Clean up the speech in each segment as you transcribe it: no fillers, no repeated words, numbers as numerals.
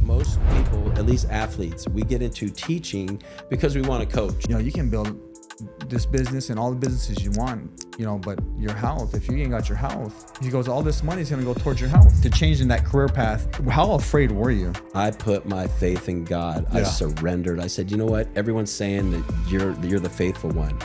most people, at least athletes, we get into teaching because we want to coach. You know, you can build this business and all the businesses you want, you know, but your health, if you ain't got your health, he goes, all this money is going to go towards your health. To change in that career path, how afraid were you? I put my faith in God. Yeah. I surrendered. I said, you know what? Everyone's saying that you're the faithful one.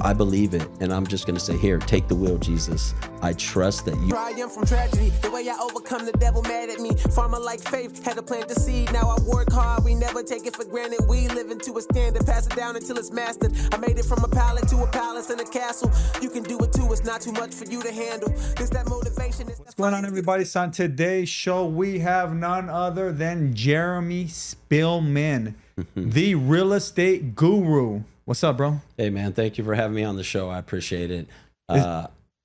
I believe it, and I'm just gonna say, here, take the wheel, Jesus. I trust that you. Triumph from tragedy, the way I overcome the devil mad at me. Farmer like faith, had to plant the seed. Now I work hard, we never take it for granted. We live into a standard, pass it down until it's mastered. I made it from a pallet to a palace and a castle. You can do it too, it's not too much for you to handle. It's that motivation. What's going on, everybody? So on today's show, we have none other than Jeromie Spillman, the real estate guru. What's up, bro? Hey, man. Thank you for having me on the show. I appreciate it.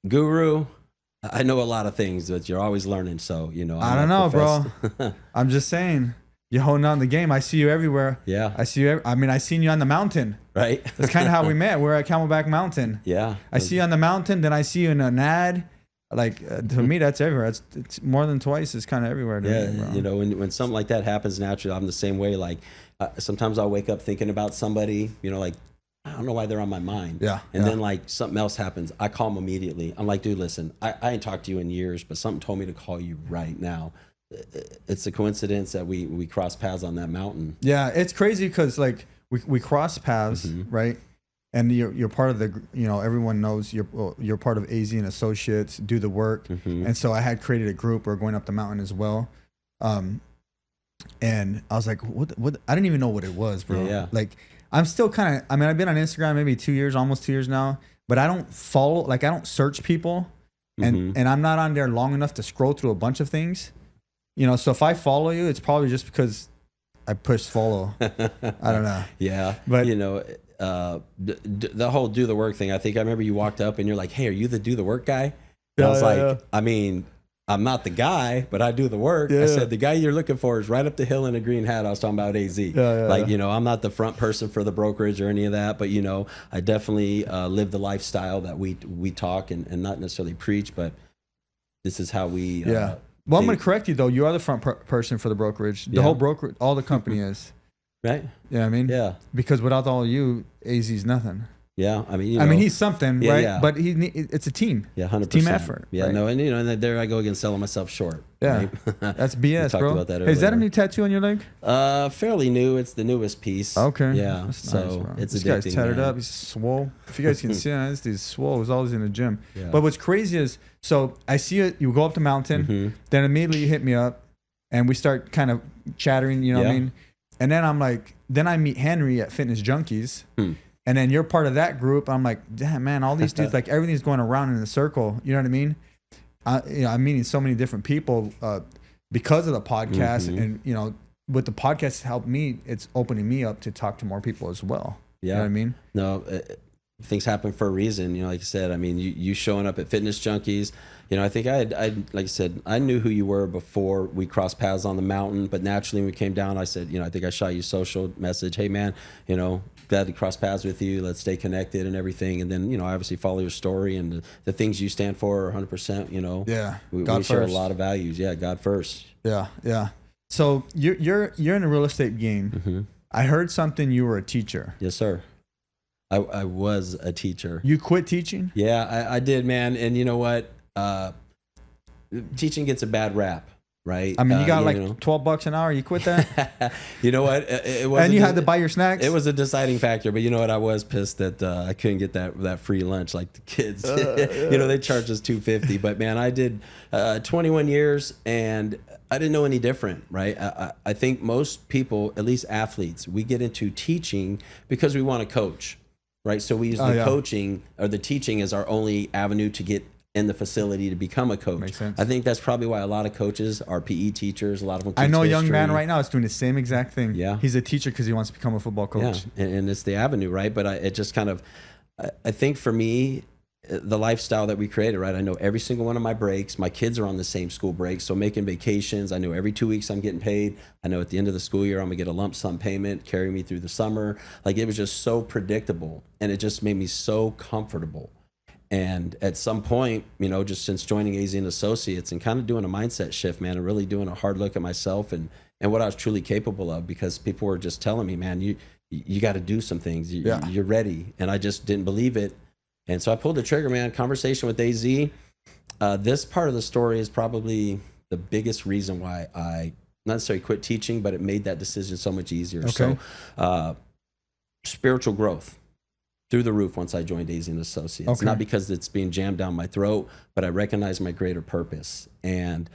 Guru, I know a lot of things, but you're always learning. So, you know. I don't know, bro. I'm just saying, you're holding on the game. I see you everywhere. Yeah. I see you. I seen you on the mountain. Right. That's kind of how we met. We're at Camelback Mountain. Yeah. I see you on the mountain. Then I see you in an ad. Like, to me, that's everywhere. It's more than twice. It's kind of everywhere. Yeah. Me, bro. You know, when something like that happens naturally, I'm the same way. Like, sometimes I'll wake up thinking about somebody, you know, like, I don't know why they're on my mind. Yeah. And then like something else happens. I call them immediately. I'm like, dude, listen, I ain't talked to you in years, but something told me to call you right now. It's a coincidence that we crossed paths on that mountain. Yeah. It's crazy because like we cross paths, right? And you're part of the, you know, everyone knows you're part of AZ and Associates, do the work. And so I had created a group. We're going up the mountain as well. And I was like, what? I didn't even know what it was, bro. Yeah. Like, I'm still kind of, I've been on Instagram maybe 2 years, almost 2 years now, but I don't follow, like I don't search people and I'm not on there long enough to scroll through a bunch of things, you know? So if I follow you, it's probably just because I push follow. I don't know. Yeah. But you know, the whole do the work thing, I think I remember you walked up and you're like, hey, are you the do the work guy? And I was like, I mean, I'm not the guy, but I do the work. I said, the guy you're looking for is right up the hill in a green hat. I was talking about AZ. You know, I'm not the front person for the brokerage or any of that, but, you know, I definitely live the lifestyle that we talk and not necessarily preach, but this is how we. Well, I'm going to correct you, though. You are the front person for the brokerage. The whole brokerage, all the company is. Right? Yeah, I mean? Yeah. Because without all you, AZ's nothing. Yeah, I mean, you know, he's something, right? Yeah. But it's a team. Yeah, 100%. Team effort. Yeah, right? No, and you know, and there I go again, selling myself short. Yeah, right? that's BS, bro. About that hey, is that a new tattoo on your leg? Fairly new. It's the newest piece. Okay. Yeah. That's so nice, bro. it's this addicting. Guy's tatted up. He's swole. If you guys can see him, he's swole. He's always in the gym. Yeah. But what's crazy is, so I see it. You go up the mountain, then immediately you hit me up, and we start kind of chattering. You know what I mean? And then I'm like, then I meet Henry at Fitness Junkies. And then you're part of that group. I'm like, damn, man, all these dudes, like everything's going around in a circle. You know what I mean? You know, I'm meeting so many different people because of the podcast. And, you know, with the podcast helped me, it's opening me up to talk to more people as well. Yeah. You know what I mean? No, things happen for a reason. You know, like I said, I mean, you showing up at Fitness Junkies, you know, I think I like I said, I knew who you were before we crossed paths on the mountain, but naturally when we came down, I said, you know, I think I shot you a social message. Hey man, you know, glad to cross paths with you. Let's stay connected and everything. And then, you know, I obviously follow your story and the things you stand for are 100%, you know. Yeah. We share a lot of values. Yeah. God first. Yeah. Yeah. So you're in a real estate game. I heard something, you were a teacher. Yes, sir. I was a teacher. You quit teaching? Yeah, I did, man. And you know what? Teaching gets a bad rap, right? I mean, you got $12 an hour. You quit that? You know what? It was, and you had to buy your snacks? It was a deciding factor, but you know what? I was pissed that I couldn't get that free lunch like the kids. You know, they charged us $2.50. But man, I did 21 years and I didn't know any different, right? I think most people, at least athletes, we get into teaching because we want to coach, right? So we use the coaching or the teaching as our only avenue to get in the facility to become a coach. Makes sense. I think that's probably why a lot of coaches are PE teachers. A lot of them teach I know a young history. man right now is doing the same exact thing. Yeah. He's a teacher because he wants to become a football coach. Yeah, and it's the avenue, right? But it just kind of, I think for me, the lifestyle that we created, right? I know every single one of my breaks. My kids are on the same school breaks, so making vacations. I know every 2 weeks I'm getting paid. I know at the end of the school year I'm gonna get a lump sum payment, carry me through the summer. Like it was just so predictable, and it just made me so comfortable. And at some point, you know, just since joining AZ and Associates and kind of doing a mindset shift, man, and really doing a hard look at myself and and what I was truly capable of, because people were just telling me, man, you got to do some things. You're ready. And I just didn't believe it. And so I pulled the trigger, man. Conversation with AZ. This part of the story is probably the biggest reason why I not necessarily quit teaching, but it made that decision so much easier. Okay. So spiritual growth through the roof once I joined AZ and Associates. Okay. Not because it's being jammed down my throat, but I recognized my greater purpose. And,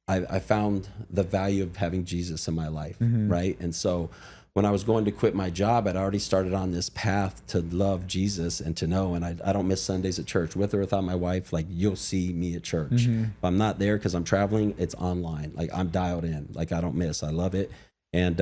I found the value of having Jesus in my life, right? And so when I was going to quit my job, I'd already started on this path to love Jesus and to know, and I don't miss Sundays at church. With or without my wife, like, you'll see me at church. If I'm not there because I'm traveling, it's online. Like, I'm dialed in. Like, I don't miss. I love it. And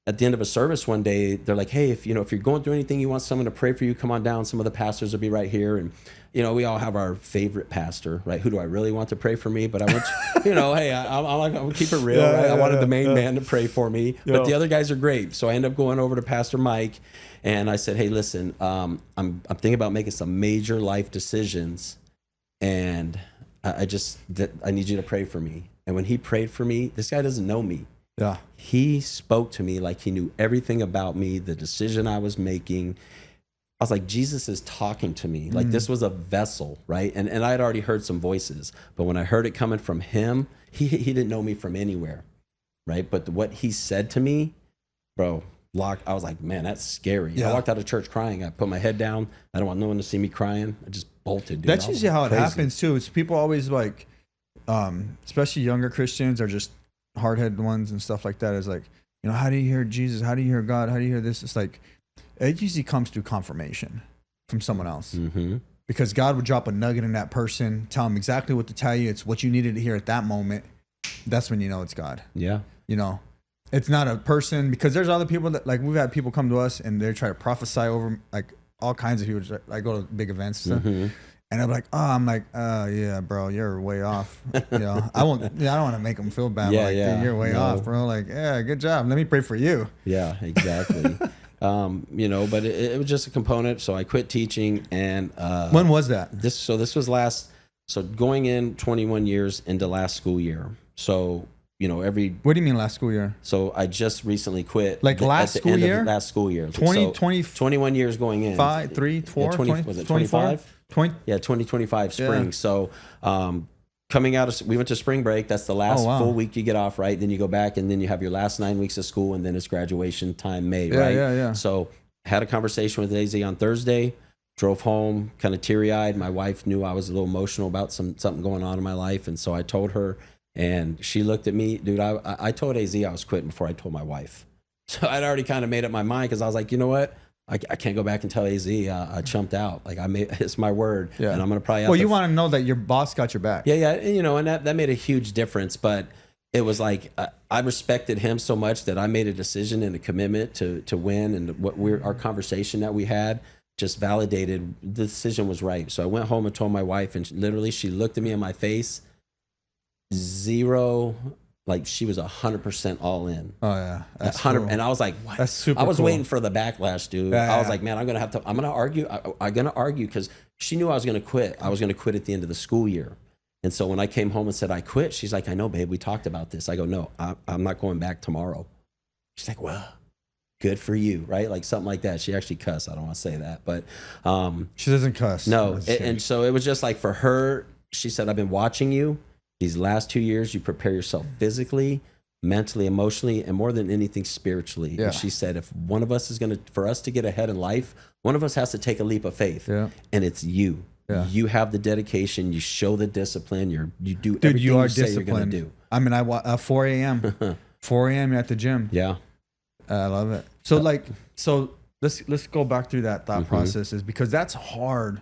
at the end of a service one day, they're like, hey, if you're going through anything, you want someone to pray for you, come on down. Some of the pastors will be right here. And, we all have our favorite pastor, right? Who do I really want to pray for me? But I want, hey, I'll keep it real, right? I wanted the main man to pray for me, but the other guys are great. So I end up going over to Pastor Mike, and I said, hey, listen, I'm thinking about making some major life decisions, and I need you to pray for me. And when he prayed for me, this guy doesn't know me. Yeah. He spoke to me like he knew everything about me, the decision I was making. I was like, Jesus is talking to me. Like, this was a vessel, right? And I had already heard some voices, but when I heard it coming from him, he didn't know me from anywhere, right? But what he said to me, bro, I was like, man, that's scary. Yeah. I walked out of church crying. I put my head down. I don't want no one to see me crying. I just bolted, dude. That's usually how it happens too. It's people always like, especially younger Christians or just hard-headed ones and stuff like that, is like, how do you hear Jesus? How do you hear God? How do you hear this? It's like, it usually comes through confirmation from someone else, because God would drop a nugget in that person, tell them exactly what to tell you. It's what you needed to hear at that moment. That's when you know it's God. Yeah. It's not a person, because there's other people that, like, we've had people come to us and they try to prophesy over, like, all kinds of people. I go to big events and stuff. And I'm like, yeah, bro, you're way off. I don't want to make them feel bad. Dude, you're way off, bro. Like, yeah, good job. Let me pray for you. Yeah, exactly. But it was just a component. So I quit teaching. And when was that? This was going in 21 years into last school year. So, what do you mean last school year? So I just recently quit. Like last school year? Last school year. 21 years going in. 5, 3, 4, 20, was it 25? 2025 spring. Yeah. So coming out we went to spring break. That's the last full week you get off, right? Then you go back, and then you have your last 9 weeks of school, and then it's graduation time, May, right? Yeah. So had a conversation with AZ on Thursday, drove home kind of teary-eyed. My wife knew I was a little emotional about something going on in my life, and so I told her, and she looked at me. Dude, I told AZ I was quitting before I told my wife. So I'd already kind of made up my mind, because I was like, you know what? I can't go back and tell AZ I chumped out. Like, it's my word, and I'm gonna probably. Well, you want to know that your boss got your back. Yeah, and that made a huge difference. But it was like I respected him so much that I made a decision and a commitment to win, and our conversation that we had just validated the decision was right. So I went home and told my wife, and literally she looked at me in my face, zero. Like, she was 100% all in. Oh yeah, that's 100. Cool. And I was like, what? That's super. I was cool. waiting for the backlash, dude. I was like, man, I'm gonna argue. I'm gonna argue, because she knew I was gonna quit. I was gonna quit at the end of the school year. And so when I came home and said I quit, she's like, I know, babe, we talked about this. I go, no, I'm not going back tomorrow. She's like, well, good for you, right? Like something like that. She actually cussed. I don't want to say that, but she doesn't cuss. No, and so it was just like, for her, she said, I've been watching you. These last 2 years, you prepare yourself physically, mentally, emotionally, and more than anything, spiritually. Yeah. And she said, if one of us for us to get ahead in life, one of us has to take a leap of faith. Yeah. And it's you. Yeah. You have the dedication. You show the discipline. You do everything you say you're going to do. I mean, 4 a.m. 4 a.m. at the gym. Yeah. I love it. So let's go back through that thought process, is because that's hard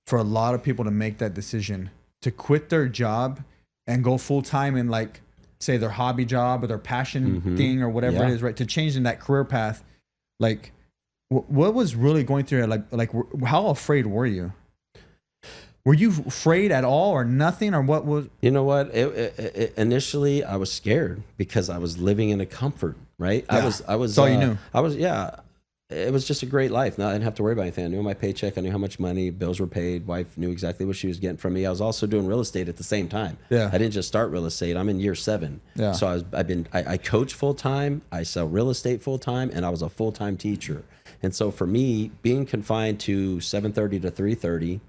for a lot of people to make that decision to quit their job and go full time in, like, say, their hobby job or their passion thing or whatever it is, right? To change in that career path. Like, what was really going through it? Like, how afraid were you? Were you afraid at all, or nothing, or what was? You know what? Initially, I was scared, because I was living in a comfort, right? Yeah. I was. That's all you knew. I was, yeah. it was just a great life. No, I didn't have to worry about anything. I knew my paycheck. I knew how much money, bills were paid. Wife knew exactly what she was getting from me. I was also doing real estate at the same time. Yeah. I didn't just start real estate. I'm in year 7. Yeah. So I coach full time. I sell real estate full time, and I was a full time teacher. And so for me, being confined to 7:30 to 3:30,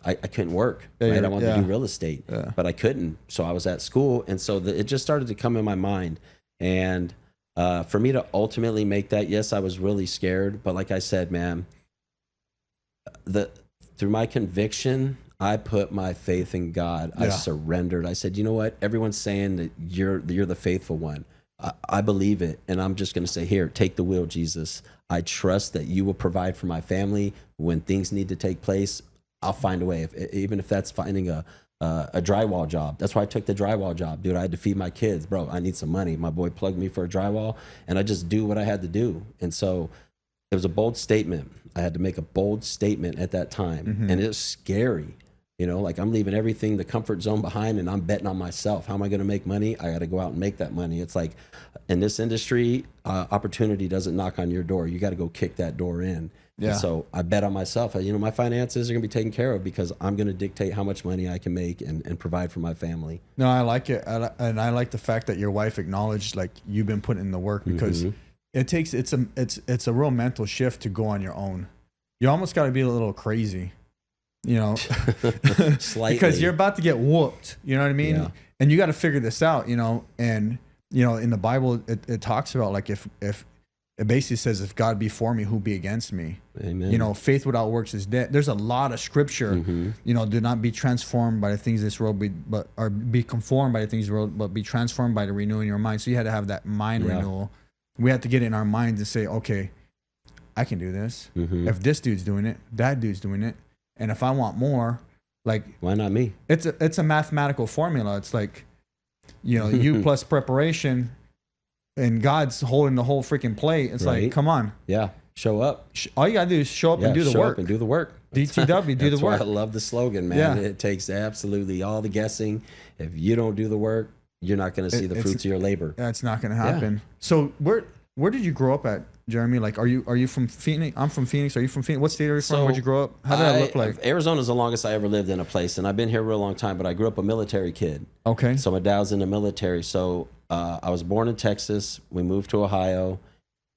I couldn't work. Right? I wanted to do real estate, but I couldn't. So I was at school, and so it just started to come in my mind. And for me to ultimately make that, yes, I was really scared. But like I said, man, through my conviction, I put my faith in God. I surrendered. I said, you know what? Everyone's saying that you're the faithful one. I believe it. And I'm just going to say, here, take the wheel, Jesus. I trust that you will provide for my family. When things need to take place, I'll find a way. Even if that's finding a drywall job. That's why I took the drywall job, dude. I had to feed my kids, bro. I need some money. My boy plugged me for a drywall, and I just do what I had to do. And so it was a bold statement. I had to make a bold statement at that time, and it was scary. You know, like I'm leaving everything, the comfort zone behind, and I'm betting on myself. How am I going to make money? I got to go out and make that money. It's like in this industry, opportunity doesn't knock on your door. You got to go kick that door in. Yeah. And so I bet on myself. You know, my finances are going to be taken care of because I'm going to dictate how much money I can make and provide for my family. No, I like it. And I like the fact that your wife acknowledged like you've been putting in the work, because it's a real mental shift to go on your own. You almost got to be a little crazy. You know, slightly, because you're about to get whooped, you know what I mean? Yeah. And you got to figure this out, you know, and, you know, in the Bible, it talks about like, if it basically says, if God be for me, who be against me? Amen. You know, faith without works is dead. There's a lot of scripture, you know, do not be transformed by the things of this world, or be conformed by the things of the world, but be transformed by the renewing your mind. So you had to have that mind renewal. We had to get it in our minds and say, okay, I can do this. If this dude's doing it, that dude's doing it. And if I want more, like, why not me? It's a mathematical formula. It's like, you know, you plus preparation, and God's holding the whole freaking plate. It's like, come on. Yeah. Show up. All you got to do is show up and do the work. Show up and do the work. DTW, do the work. Why I love the slogan, man. It takes absolutely all the guessing. If you don't do the work, you're not going to see the fruits of your labor. That's not going to happen. So where did you grow up at, Jeremy? Like, are you from Phoenix? I'm from Phoenix. Are you from Phoenix? What state are you from? Where'd you grow up? How did that look like? Arizona's the longest I ever lived in a place, and I've been here a real long time, but I grew up a military kid. Okay. So my dad was in the military. So I was born in Texas. We moved to Ohio.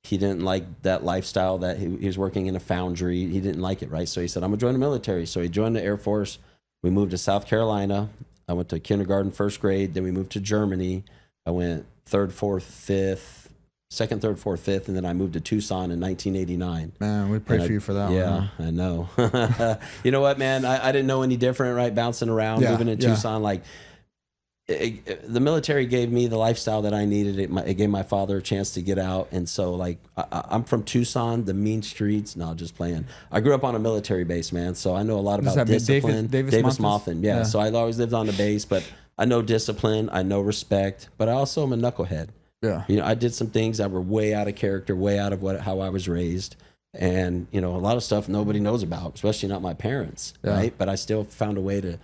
He didn't like that lifestyle, that he was working in a foundry. He didn't like it, right? So he said, I'm going to join the military. So he joined the Air Force. We moved to South Carolina. I went to kindergarten, first grade. Then we moved to Germany. I went third, fourth, fifth. Second, third, fourth, fifth, and then I moved to Tucson in 1989. Man, we pray for you for that one. Yeah, I know. You know what, man? I didn't know any different, right? Bouncing around, moving to Tucson. Like, the military gave me the lifestyle that I needed. It gave my father a chance to get out. And so, like, I'm from Tucson, the mean streets. No, just playing. I grew up on a military base, man. So I know a lot about discipline. Davis Monthan. Yeah. So I always lived on the base, but I know discipline. I know respect. But I also am a knucklehead. Yeah. You know, I did some things that were way out of character, way out of how I was raised. And, you know, a lot of stuff nobody knows about, especially not my parents, right? But I still found a way to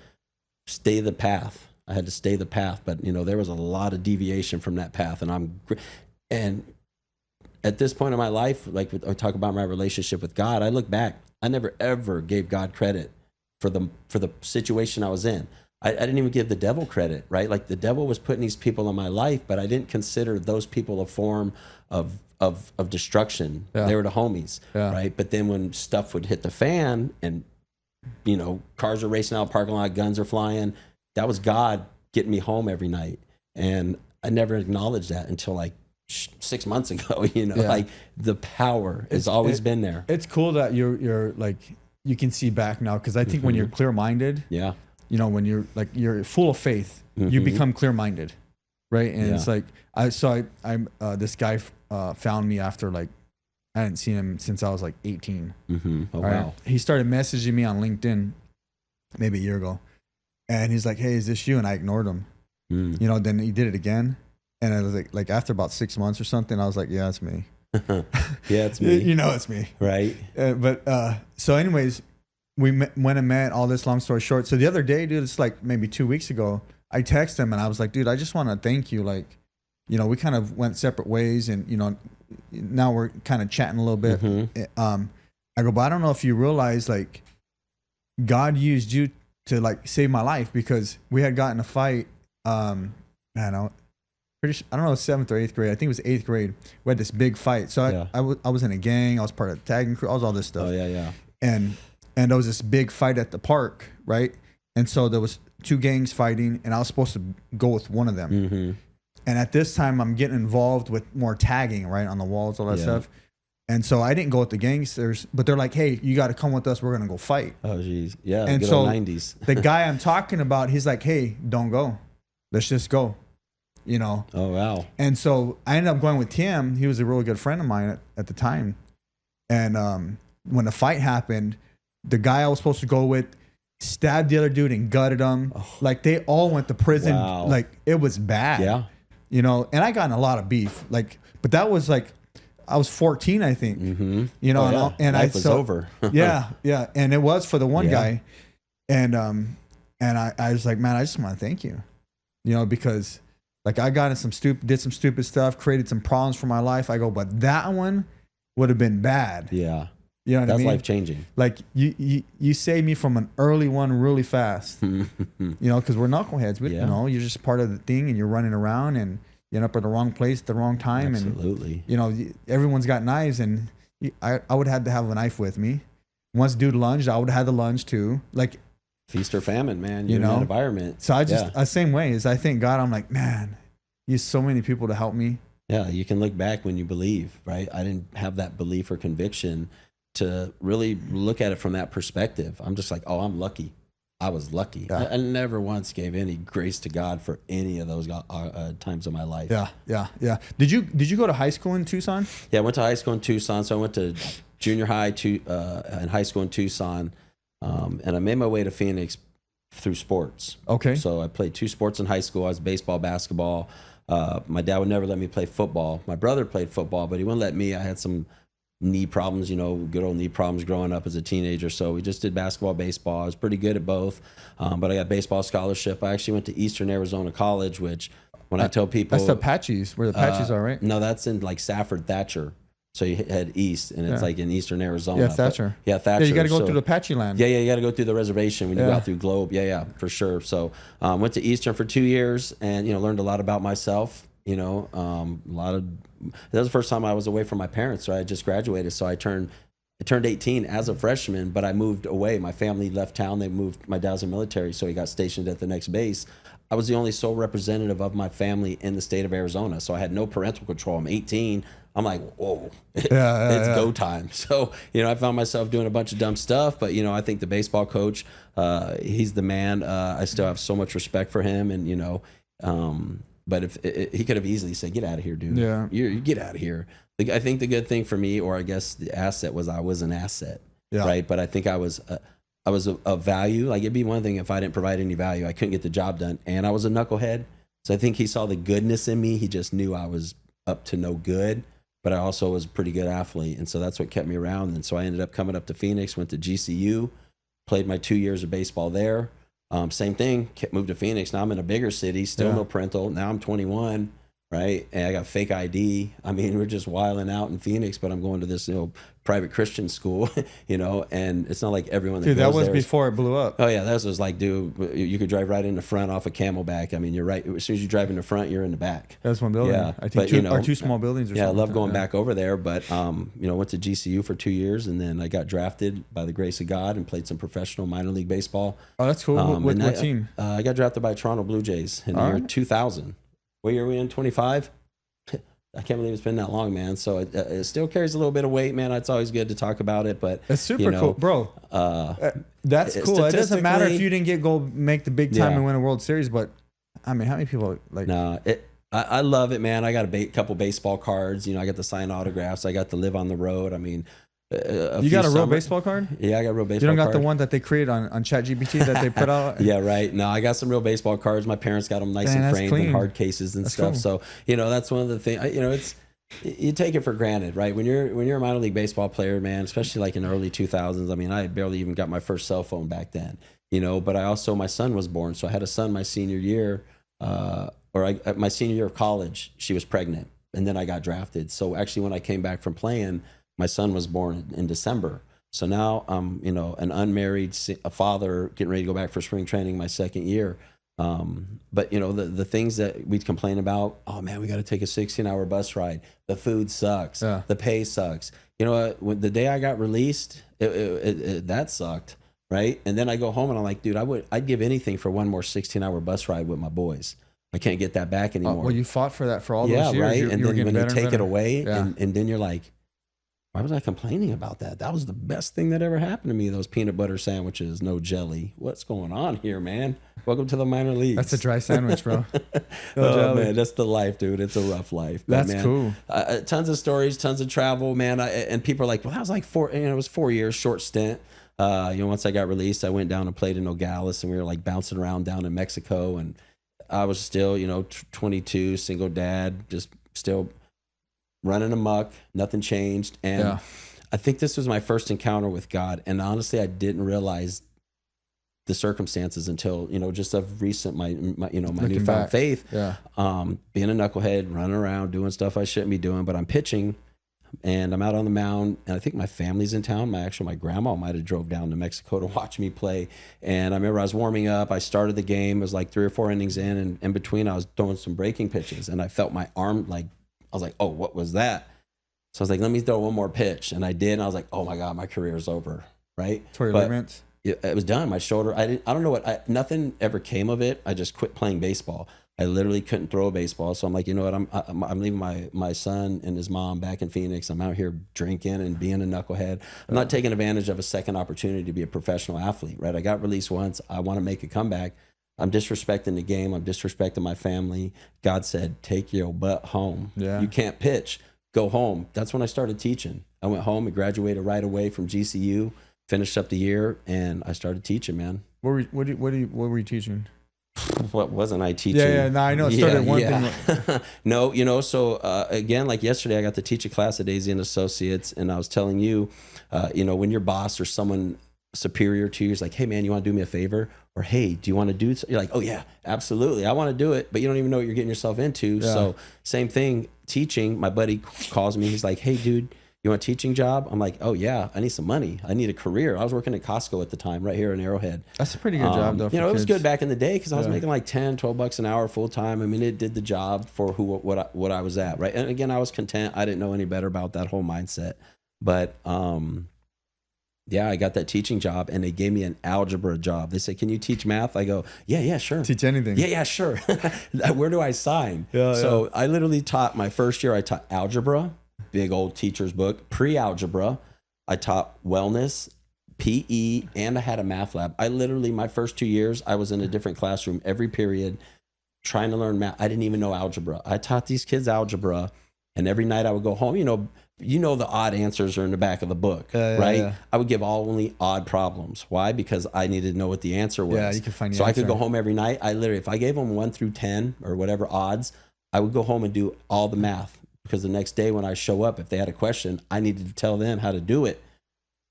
stay the path. I had to stay the path, but, you know, there was a lot of deviation from that path. And at this point in my life, like I talk about my relationship with God, I look back, I never ever gave God credit for the situation I was in. I didn't even give the devil credit, right? Like, the devil was putting these people in my life, but I didn't consider those people a form of destruction. Yeah. They were the homies, right? But then when stuff would hit the fan and, you know, cars are racing out of the parking lot, guns are flying, that was God getting me home every night. And I never acknowledged that until like 6 months ago, you know, like the power has always been there. It's cool that you're like, you can see back now. Cause I think when you're clear-minded, you know, when you're full of faith, you become clear-minded, right? And it's like, this guy found me after, like, I hadn't seen him since I was like 18. Oh, wow. He started messaging me on LinkedIn maybe a year ago. And he's like, hey, is this you? And I ignored him. You know, then he did it again. And I was like after about 6 months or something, I was like, yeah, it's me. Yeah, it's me. You know, it's me. Right. So anyways, we went and met, all this long story short. So the other day, dude, it's like maybe 2 weeks ago, I texted him and I was like, dude, I just want to thank you. Like, you know, we kind of went separate ways, and you know, now we're kind of chatting a little bit. I go, but I don't know if you realize, like, God used you to like save my life, because we had gotten a fight. I don't know, 7th or 8th grade. I think it was 8th grade. We had this big fight. So I was in a gang. I was part of the tagging crew. I was all this stuff. And there was this big fight at the park, right? And so there was 2 gangs fighting, and I was supposed to go with one of them. And at this time, I'm getting involved with more tagging, right, on the walls, all that stuff. And so I didn't go with the gangsters, but they're like, hey, you got to come with us. We're going to go fight. Oh, geez. Yeah, and good so old 90s. The guy I'm talking about, he's like, hey, don't go. Let's just go, you know. Oh, wow. And so I ended up going with Tim. He was a really good friend of mine at the time. And when the fight happened, the guy I was supposed to go with stabbed the other dude and gutted him. Oh. Like, they all went to prison. Wow. Like, it was bad. Yeah. You know, and I got in a lot of beef. Like, but that was like, I was 14, I think. You know, and life was over. yeah. And it was for the one guy. And I was like, man, I just want to thank you. You know, because like I got in did some stupid stuff, created some problems for my life. I go, but that one would have been bad. Yeah. You know what I mean? That's life changing. Like you saved me from an early one really fast. You know, because we're knuckleheads. You know, you're just part of the thing, and you're running around, and you end up at the wrong place at the wrong time. Absolutely. And you know, everyone's got knives, and I would have had to have a knife with me. Once dude lunged, I would have had the lunge too. Like feast or famine, man. You're in that environment. So I just the same way as I thank God. I'm like, man, He has so many people to help me. Yeah, you can look back when you believe, right? I didn't have that belief or conviction to really look at it from that perspective. I'm just like, oh, I'm lucky. I was lucky. Yeah. I never once gave any grace to God for any of those times of my life. Yeah. Did you go to high school in Tucson? Yeah, I went to high school in Tucson. So I went to junior high and high school in Tucson, and I made my way to Phoenix through sports. Okay. So I played 2 sports in high school. I was baseball, basketball. My dad would never let me play football. My brother played football, but he wouldn't let me. I had some knee problems, you know, good old knee problems growing up as a teenager. So we just did basketball, baseball. I was pretty good at both, but I got baseball scholarship. I actually went to Eastern Arizona College, which when I tell people... That's the Apaches, where the Apaches are, right? No, that's in like Safford, Thatcher. So you head east, and it's like in Eastern Arizona. Yeah, Thatcher. Thatcher. Yeah, you got to go through the Apache land. Yeah, you got to go through the reservation when you go out through Globe. Yeah, for sure. So went to Eastern for 2 years, and, you know, learned a lot about myself. You know, that was the first time I was away from my parents. So I had just graduated. So I turned 18 as a freshman, but I moved away. My family left town. They moved. My dad's in the military, so he got stationed at the next base. I was the only sole representative of my family in the state of Arizona. So I had no parental control. I'm 18. I'm like, whoa, it's go time. So, you know, I found myself doing a bunch of dumb stuff, but, you know, I think the baseball coach, he's the man. I still have so much respect for him, and, you know, but if he could have easily said, get out of here, dude. Yeah. You get out of here. I think the good thing for me, or I guess the asset, was I was an asset, right? But I think I was of value. Like, it'd be one thing if I didn't provide any value, I couldn't get the job done, and I was a knucklehead. So I think he saw the goodness in me. He just knew I was up to no good, but I also was a pretty good athlete, and so that's what kept me around. And so I ended up coming up to Phoenix, went to GCU, played my 2 years of baseball there. Same thing, moved to Phoenix. Now I'm in a bigger city, still no parental. Now I'm 21, right? And I got fake ID. I mean, we're just wilding out in Phoenix, but I'm going to this, you know, private Christian school, you know, and it's not like everyone that dude, goes that was there before it blew up. Oh yeah, that was like, dude, you could drive right in the front off a Camelback. I mean, you're right. As soon as you drive in the front, you're in the back. That's one building. Yeah, I think two small buildings. Or yeah, something. I love going back over there, but you know, went to GCU for 2 years, and then I got drafted by the grace of God and played some professional minor league baseball. Oh, that's cool. What team? I got drafted by Toronto Blue Jays in the year 2000. What year are we in? 25. I can't believe it's been that long, man. So it still carries a little bit of weight, man. It's always good to talk about it, but it's super cool, bro. That's cool. It doesn't matter if you didn't make the big time and win a World Series, but I mean, how many people like? No, I love it, man. I got a couple baseball cards. You know, I got to sign autographs. I got to live on the road. I mean, you got a real baseball card? Yeah, I got a real baseball card. You don't got the one that they create on ChatGPT that they put out? Yeah, right. No, I got some real baseball cards. My parents got them nice and framed in hard cases and stuff. Cool. So, you know, that's one of the things, you know, you take it for granted, right? When you're a minor league baseball player, man, especially like in the early 2000s, I mean, I barely even got my first cell phone back then, you know, but my son was born. So I had a son my senior year. my senior year of college, she was pregnant, and then I got drafted. So actually, when I came back from playing, my son was born in December. So now I'm, an unmarried father getting ready to go back for spring training my second year. But the things that we'd complain about, oh man, we got to take a 16-hour bus ride. The food sucks. Yeah. The pay sucks. You know what? The day I got released, that sucked. Right. And then I go home and I'm like, dude, I'd give anything for one more 16-hour bus ride with my boys. I can't get that back anymore. Well, you fought for that for all those years. Right. And then when you take it away, yeah. and then you're like, why was I complaining about that? That was the best thing that ever happened to me. Those peanut butter sandwiches, no jelly. What's going on here, man? Welcome to the minor leagues. That's a dry sandwich, bro. No jelly. Man, that's the life, dude. It's a rough life. But, that's cool. Tons of stories, tons of travel, man. And people are like, well, that was like it was 4 years, short stint. Once I got released, I went down and played in Nogales, and we were like bouncing around down in Mexico. And I was still, 22, single dad, just still running amok, nothing changed. And I think this was my first encounter with God. And honestly, I didn't realize the circumstances until, just of recent, my newfound faith. Yeah. Being a knucklehead, running around, doing stuff I shouldn't be doing, but I'm pitching and I'm out on the mound, and I think my family's in town. My grandma might have drove down to Mexico to watch me play. And I remember I was warming up. I started the game. It was like 3 or 4 innings in, and in between I was throwing some breaking pitches, and I felt my arm I was like, oh, what was that? So I was like, let me throw one more pitch. And I did. And I was like, oh my God, my career is over. Right. Tore your ligaments? It was done. My shoulder, I don't know nothing ever came of it. I just quit playing baseball. I literally couldn't throw a baseball. So I'm like, you know what? I'm leaving my son and his mom back in Phoenix. I'm out here drinking and being a knucklehead. I'm not taking advantage of a second opportunity to be a professional athlete, right? I got released once. I want to make a comeback. I'm disrespecting the game. I'm disrespecting my family. God said, take your butt home. Yeah. You can't pitch. Go home. That's when I started teaching. I went home and graduated right away from GCU, finished up the year, and I started teaching, man. What were you teaching? What wasn't I teaching? Yeah, no, I know. It started one thing. No, so again, like yesterday, I got to teach a class at Daisy and Associates, and I was telling you, when your boss or someone superior to you is like, hey man, you want to do me a favor? Or hey, do you want to do it? You're like, oh yeah, absolutely, I want to do it, but you don't even know what you're getting yourself into. Yeah. So same thing, teaching. My buddy calls me, he's like, hey dude, you want a teaching job? I'm like, oh yeah, I need some money. I need a career. I was working at Costco at the time, right here in Arrowhead. That's a pretty good job though. It was good back in the day because I was making like $10-12 an hour full time. I mean, it did the job for what I was at, right? And again, I was content. I didn't know any better about that whole mindset, but yeah, I got that teaching job, and they gave me an algebra job. They said, can you teach math? I go, yeah, sure. Teach anything. Yeah, sure. Where do I sign? So I literally taught my first year, I taught algebra, big old teacher's book, pre-algebra. I taught wellness, PE, and I had a math lab. I literally, my first 2 years, I was in a different classroom every period trying to learn math. I didn't even know algebra. I taught these kids algebra, and every night I would go home, the odd answers are in the back of the book, right? Yeah. I would give only odd problems. Why? Because I needed to know what the answer was. Yeah, you could find the answer. I could go home every night. I literally, if I gave them 1 through 10 or whatever odds, I would go home and do all the math. Because the next day when I show up, if they had a question, I needed to tell them how to do it.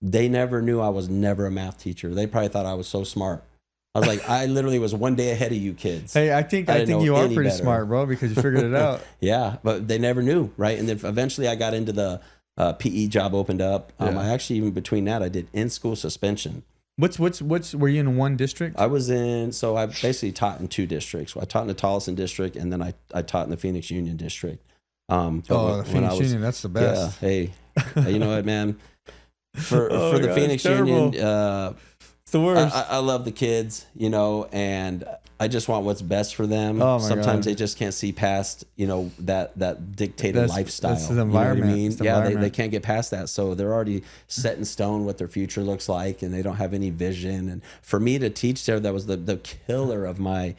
They never knew I was never a math teacher. They probably thought I was so smart. I was like, I literally was one day ahead of you kids. Hey, I think you are pretty smart, bro, because you figured it out. Yeah, but they never knew, right? And then eventually I got into the PE job opened up. I actually, even between that, I did in-school suspension. Were you in one district? I basically taught in 2 districts. I taught in the Tolleson district, and then I taught in the Phoenix Union district. The Phoenix Union, that's the best. Yeah, hey, you know what, man? For the Phoenix Union, it's the worst. I love the kids, and I just want what's best for them. Sometimes they just can't see past, that dictated lifestyle. That's the environment. You know what I mean? They can't get past that. So they're already set in stone what their future looks like, and they don't have any vision. And for me to teach there, that was the killer of my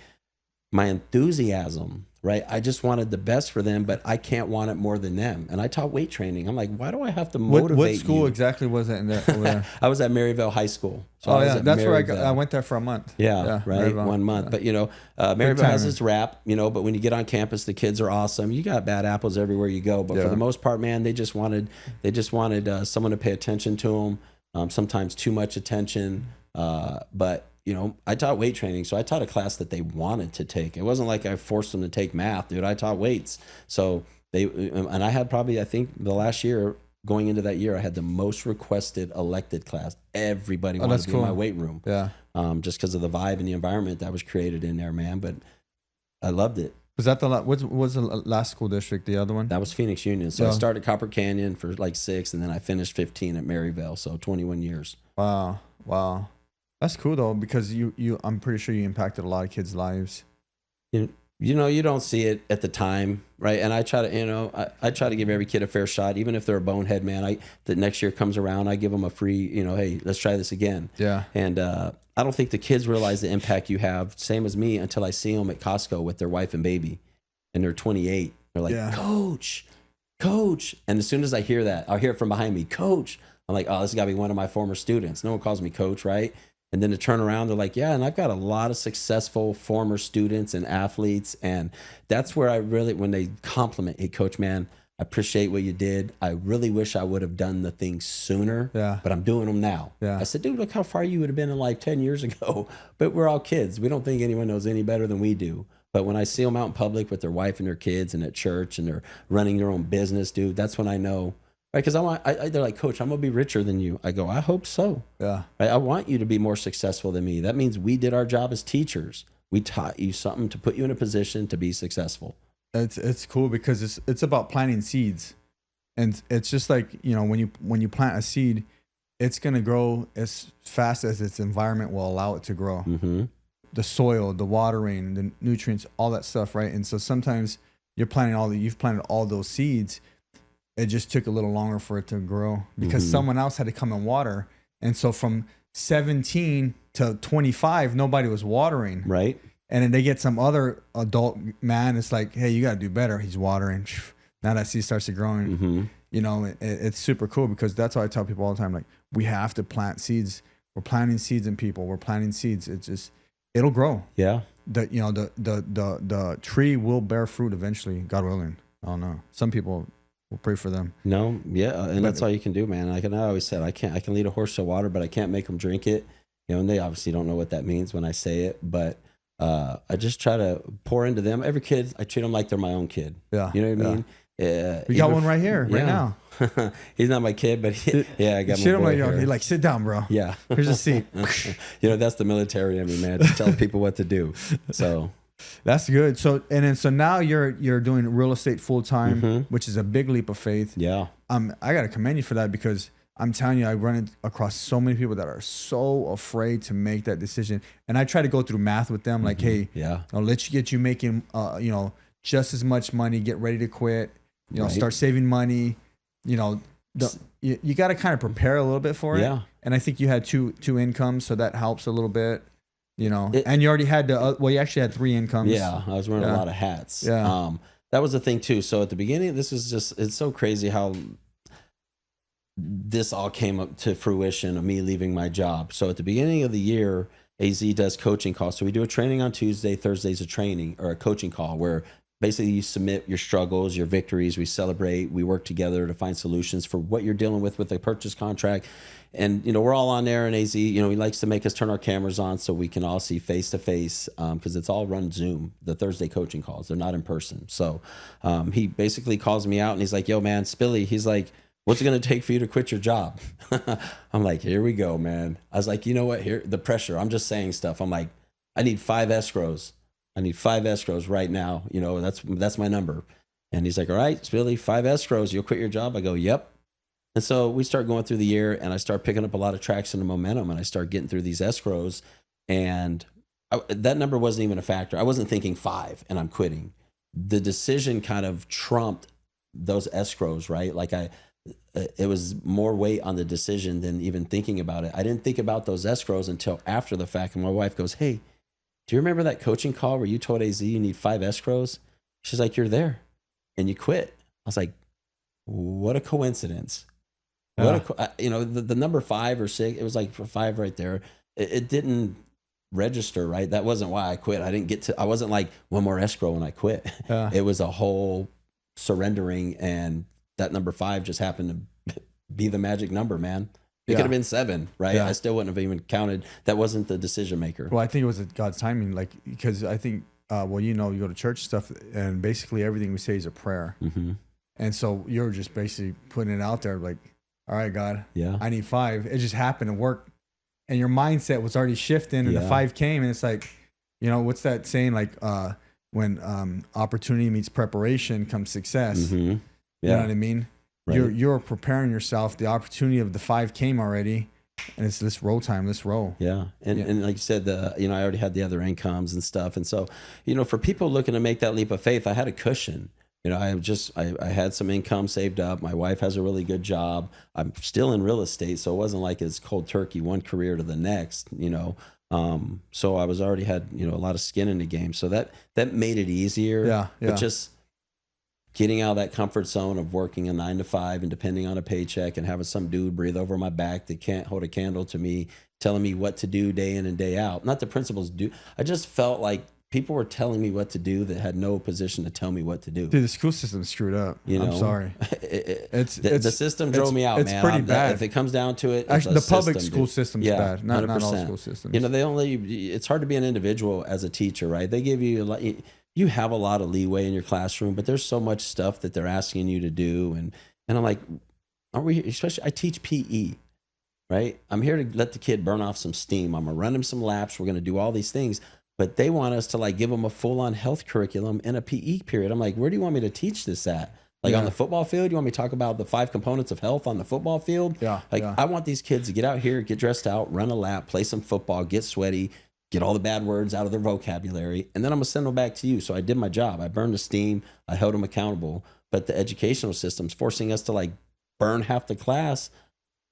enthusiasm. Right. I just wanted the best for them, but I can't want it more than them. And I taught weight training. I'm like, why do I have to motivate What school exactly was it in there? I was at Maryville High School. So that's where I went there for a month. Yeah, right. Maryville. 1 month. But, Maryville has its rap, but when you get on campus, the kids are awesome. You got bad apples everywhere you go. But for the most part, man, they just wanted someone to pay attention to them. Sometimes too much attention. But I taught weight training. So I taught a class that they wanted to take. It wasn't like I forced them to take math, dude. I taught weights. So and I had probably, I think the last year, going into that year, I had the most requested elected class. Everybody wanted to be in my weight room. Yeah. Just because of the vibe and the environment that was created in there, man. But I loved it. Was that what was the last school district, the other one? That was Phoenix Union. So I started Copper Canyon for like 6, and then I finished 15 at Maryvale. So 21 years. Wow. That's cool though, because I'm pretty sure you impacted a lot of kids' lives. You don't see it at the time, right? And I try to, I try to give every kid a fair shot, even if they're a bonehead, man. The next year comes around, I give them a free, hey, let's try this again. Yeah. And I don't think the kids realize the impact you have, same as me, until I see them at Costco with their wife and baby, and they're 28. They're like, Coach. And as soon as I hear that, I'll hear it from behind me, Coach. I'm like, oh, this has got to be one of my former students. No one calls me Coach, right? And then to turn around, they're like, yeah, and I've got a lot of successful former students and athletes. And that's where I really, when they compliment, hey, Coach, man, I appreciate what you did. I really wish I would have done the things sooner, but I'm doing them now. Yeah. I said, dude, look how far you would have been in life 10 years ago. But we're all kids. We don't think anyone knows any better than we do. But when I see them out in public with their wife and their kids and at church and they're running their own business, dude, that's when I know. Right, because they're like, Coach, I'm gonna be richer than you. I go, I hope so. Yeah. Right, I want you to be more successful than me. That means we did our job as teachers. We taught you something to put you in a position to be successful. It's cool because it's about planting seeds, and it's just like when you plant a seed, it's gonna grow as fast as its environment will allow it to grow. Mm-hmm. The soil, the watering, the nutrients, all that stuff, right? And so sometimes you've planted all those seeds. It just took a little longer for it to grow because someone else had to come and water. And so from 17 to 25, nobody was watering. Right. And then they get some other adult man. It's like, hey, you got to do better. He's watering. Now that seed starts to growing, it's super cool because that's why I tell people all the time, like, we have to plant seeds. We're planting seeds in people. We're planting seeds. It'll grow. Yeah. The tree will bear fruit eventually, God willing. I don't know. Some people... We'll pray for them. No, yeah, and that's all you can do, man. I always said I can lead a horse to water, but I can't make them drink it. And they obviously don't know what that means when I say it, but I just try to pour into them. Every kid, I treat them like they're my own kid. Yeah, you know what I mean. We got one right here, right now. He's not my kid, but I got my boy here. He's like, sit down, bro. Yeah, here's a seat. That's the military in me, man. To tell people what to do. So. That's good. So now you're doing real estate full time, which is a big leap of faith. Yeah. I gotta commend you for that because I'm telling you, I run across so many people that are so afraid to make that decision, and I try to go through math with them, like, hey, let's get you making just as much money. Get ready to quit. Start saving money. You got to kind of prepare a little bit for it. Yeah. And I think you had two incomes, so that helps a little bit. And you already had you actually had 3 incomes. Yeah, I was wearing a lot of hats. Yeah. That was the thing too. So at the beginning, it's so crazy how this all came up to fruition of me leaving my job. So at the beginning of the year, AZ does coaching calls. So we do a training on Tuesday, Thursday's a training or a coaching call where basically you submit your struggles, your victories, we celebrate, we work together to find solutions for what you're dealing with a purchase contract. And, we're all on there, and AZ, he likes to make us turn our cameras on so we can all see face to face because it's all run Zoom, the Thursday coaching calls. They're not in person. So he basically calls me out and he's like, yo, man, Spilly, he's like, what's it going to take for you to quit your job? I'm like, here we go, man. I was like, you know what? Here, the pressure. I'm just saying stuff. I'm like, I need 5 escrows. I need 5 escrows right now. That's my number. And he's like, all right, Spilly, 5 escrows. You'll quit your job? I go, yep. And so we start going through the year and I start picking up a lot of traction and momentum and I start getting through these escrows and that number wasn't even a factor. I wasn't thinking 5 and I'm quitting. The decision kind of trumped those escrows, right? Like it was more weight on the decision than even thinking about it. I didn't think about those escrows until after the fact. And my wife goes, hey, do you remember that coaching call where you told AZ you need 5 escrows? She's like, you're there and you quit. I was like, what a coincidence. The number 5 or 6, it was like 5 right there. It didn't register, right? That wasn't why I quit. I wasn't like one more escrow when I quit. It was a whole surrendering and that number 5 just happened to be the magic number, man. It could have been 7, right? I still wouldn't have even counted. That wasn't the decision maker. Well, I think it was God's timing, like, because I think, you go to church stuff, and basically everything we say is a prayer. And so you're just basically putting it out there, like, all right, God, I need 5. It just happened to work. And your mindset was already shifting, and the 5 came, and it's like, what's that saying? Like, when opportunity meets preparation comes success. You know what I mean? Right. You're preparing yourself. The opportunity of the 5 came already, and it's this roll time. Let's roll. Yeah, and like you said, I already had the other incomes and stuff, and so for people looking to make that leap of faith, I had a cushion. I had some income saved up. My wife has a really good job. I'm still in real estate, so it wasn't like it's cold turkey, one career to the next. So I was already had a lot of skin in the game, so that made it easier. Yeah. But just getting out of that comfort zone of working a 9 to 5 and depending on a paycheck and having some dude breathe over my back that can't hold a candle to me, telling me what to do day in and day out. Not the principals do. I just felt like people were telling me what to do that had no position to tell me what to do. Dude, the school system's screwed up. I'm sorry. The system drove me out, it's man. pretty bad. If it comes down to it, actually, the public school system's bad. Not all school systems. It's hard to be an individual as a teacher, right? They give you you have a lot of leeway in your classroom, but there's so much stuff that they're asking you to do. And I'm like, aren't we, especially I teach PE, right? I'm here to let the kid burn off some steam. I'm going to run him some laps. We're going to do all these things, but they want us to give them a full on health curriculum in a PE period. I'm like, where do you want me to teach this at? On the football field, you want me to talk about the 5 components of health on the football field? I want these kids to get out here, get dressed out, run a lap, play some football, get sweaty, get all the bad words out of their vocabulary, and then I'm going to send them back to you. So I did my job. I burned the steam. I held them accountable. But the educational system's forcing us to burn half the class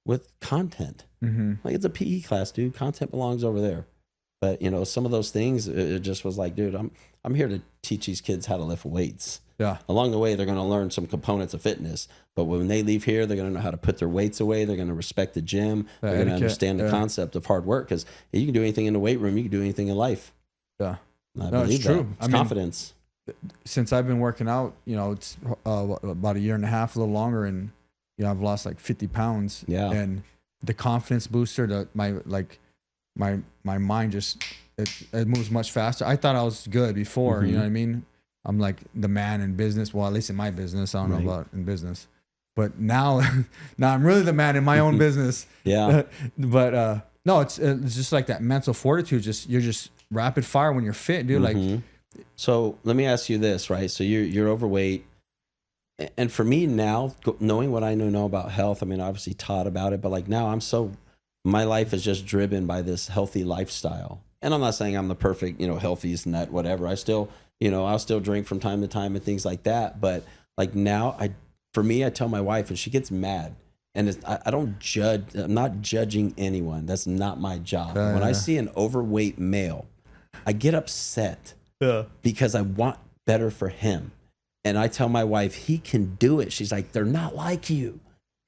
with content. It's a PE class, dude. Content belongs over there. But, some of those things, it just was like, dude, I'm here to teach these kids how to lift weights. Yeah. Along the way, they're going to learn some components of fitness. But when they leave here, they're going to know how to put their weights away. They're going to respect the gym. They're going to understand the concept of hard work. Because you can do anything in the weight room. You can do anything in life. Yeah. I believe it's true. It's confidence. Since I've been working out, it's about a year and a half, a little longer. And, I've lost 50 pounds. Yeah. And the confidence booster, my mind just, it moves much faster. I thought I was good before, you know what I mean? I'm like the man in business. Well, at least in my business. I don't know about in business. But now I'm really the man in my own business. Yeah. But no, it's just like that mental fortitude. You're just rapid fire when you're fit, dude. So let me ask you this, right? So you're overweight. And for me now, knowing what I know about health, I mean, obviously taught about it, but now my life is just driven by this healthy lifestyle. And I'm not saying I'm the perfect, healthiest nut, whatever. I still, I'll still drink from time to time and things like that. But now I tell my wife and she gets mad, and I don't judge. I'm not judging anyone. That's not my job. When I see an overweight male, I get upset because I want better for him. And I tell my wife, he can do it. She's like, they're not like you.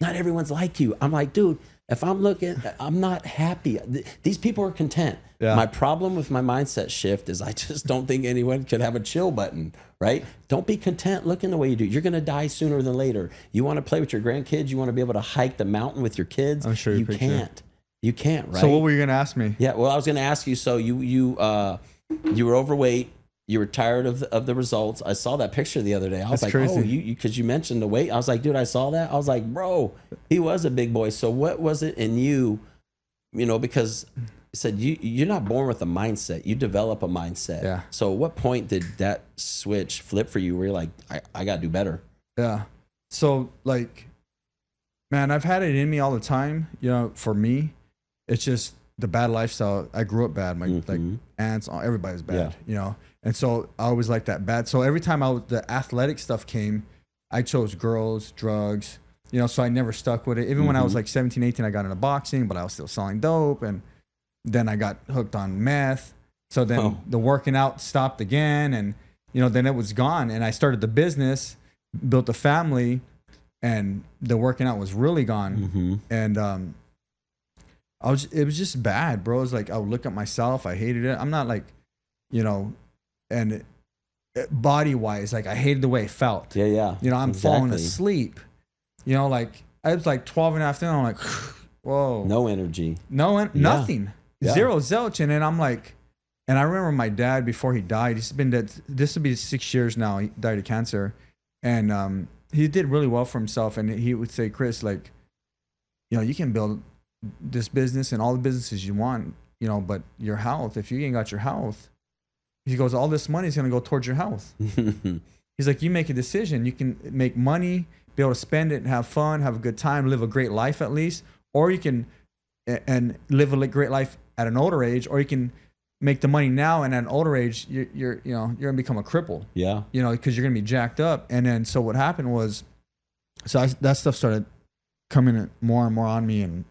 Not everyone's like you. I'm like, dude, if I'm looking, I'm not happy. These people are content. Yeah. My problem with my mindset shift is I just don't think anyone could have a chill button, right? Don't be content looking the way you do. You're going to die sooner than later. You want to play with your grandkids. You want to be able to hike the mountain with your kids. I'm sure you can't. You can't, right? So what were you going to ask me? Yeah, well, I was going to ask you, so you were overweight. You were tired of the results. I saw that picture the other day. I was like, crazy. Oh, because you mentioned the weight. I was like, dude, I saw that. I was like, bro, he was a big boy. So what was it in you, because you said you're not born with a mindset. You develop a mindset. Yeah. So at what point did that switch flip for you where you're like, I got to do better? Yeah. So man, I've had it in me all the time. For me, it's just the bad lifestyle. I grew up bad. My aunts, everybody's bad, And so I always liked that bad. So every time the athletic stuff came, I chose girls, drugs, so I never stuck with it. Even when I was 17, 18, I got into boxing, but I was still selling dope. And then I got hooked on meth. So then the working out stopped again. And, then it was gone. And I started the business, built a family, and the working out was really gone. And it was just bad, bro. It was I would look at myself. I hated it. I'm not and body wise, I hated the way it felt. Yeah. I'm falling asleep. I was 12 and a half, then I'm whoa, no energy, nothing, zero zilch. And then I'm like, and I remember my dad before he died. He's been dead. This will be 6 years now. He died of cancer, and he did really well for himself. And he would say, Chris, like, you know, you can build this business and all the businesses you want, you know, but your health, if you ain't got your health, he goes, all this money is going to go towards your health. He's like, you make a decision. You can make money, be able to spend it and have fun, have a good time, live a great life at least, or you can and live a great life at an older age, or you can make the money now and at an older age, you're gonna become a cripple. Yeah. You know, because you're gonna be jacked up. And then so what happened was, that stuff started coming more and more on me, and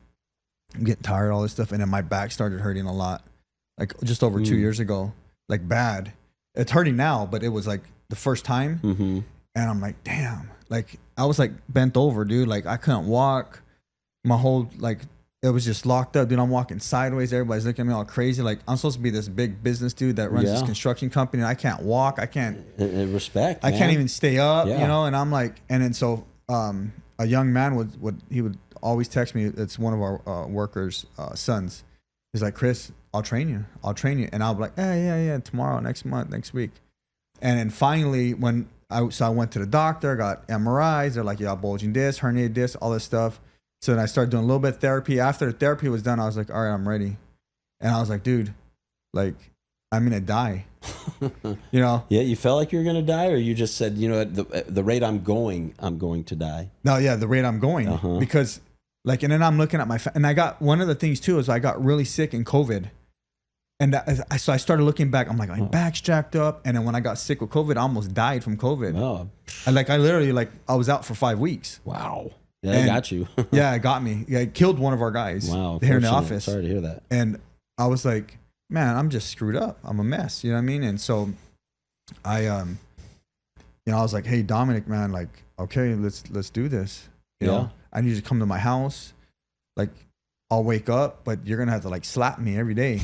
I'm getting tired of all this stuff. And then my back started hurting a lot, like just over 2 years ago, like bad. It's hurting now, but it was like the first time. And I'm like, damn, like I was like bent over, dude. Like I couldn't walk. My whole, like, it was just locked up, dude. I'm walking sideways. Everybody's looking at me all crazy. Like, I'm supposed to be this big business dude that runs this construction company, and I can't walk. I can't. Respect, I can't even stay up, you know? And I'm like, and then so a young man would always text me. It's one of our workers' sons. He's like, Chris, I'll train you. And I'll be like, yeah, tomorrow, next month, next week. And then finally, when I went to the doctor, got MRIs. They're like, yeah, bulging disc, herniated disc, all this stuff. So then I started doing a little bit of therapy. After the therapy was done, I was like, all right, I'm ready. And I was like, dude, like, I'm going to die. You know? Yeah, you felt like you were going to die, or you just said, you know, at the rate I'm going to die? No, yeah, the rate I'm going. Because, like, and then I'm looking at and I got, one of the things too is I got really sick in COVID. And so I started looking back. I'm like, my back's jacked up. And then when I got sick with COVID, I almost died from COVID. Oh. I literally, I was out for 5 weeks. Wow. Yeah, it got you. Yeah, it got me. Yeah, it killed one of our guys. Wow. Here in the office. Sorry to hear that. And I was like, man, I'm just screwed up. I'm a mess. You know what I mean? And so I, I was like, hey, Dominic, man, like, okay, let's do this. You know, I need you to come to my house. Like, I'll wake up, but you're going to have to like slap me every day.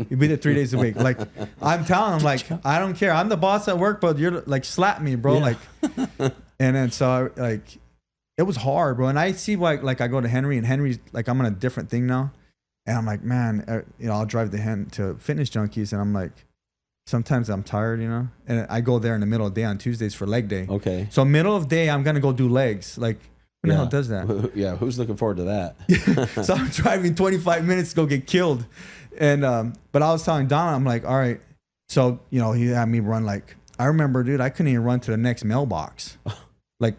You'll be there 3 days a week. Like, I'm telling him, like, I don't care. I'm the boss at work, but you're like, slap me, bro. Yeah. Like, and then so it was hard, bro. And I see why, like, I go to Henry, and Henry's like, I'm on a different thing now. And I'm like, man, you know, I'll drive to Fitness Junkies, and I'm like, sometimes I'm tired, you know? And I go there in the middle of the day on Tuesdays for leg day. Okay. So middle of day, I'm going to go do legs. Like, who the hell does that? Yeah, who's looking forward to that? So I'm driving 25 minutes to go get killed. And, but I was telling Don, I'm like, all right. So, you know, he had me run, like, I remember, dude, I couldn't even run to the next mailbox. Like,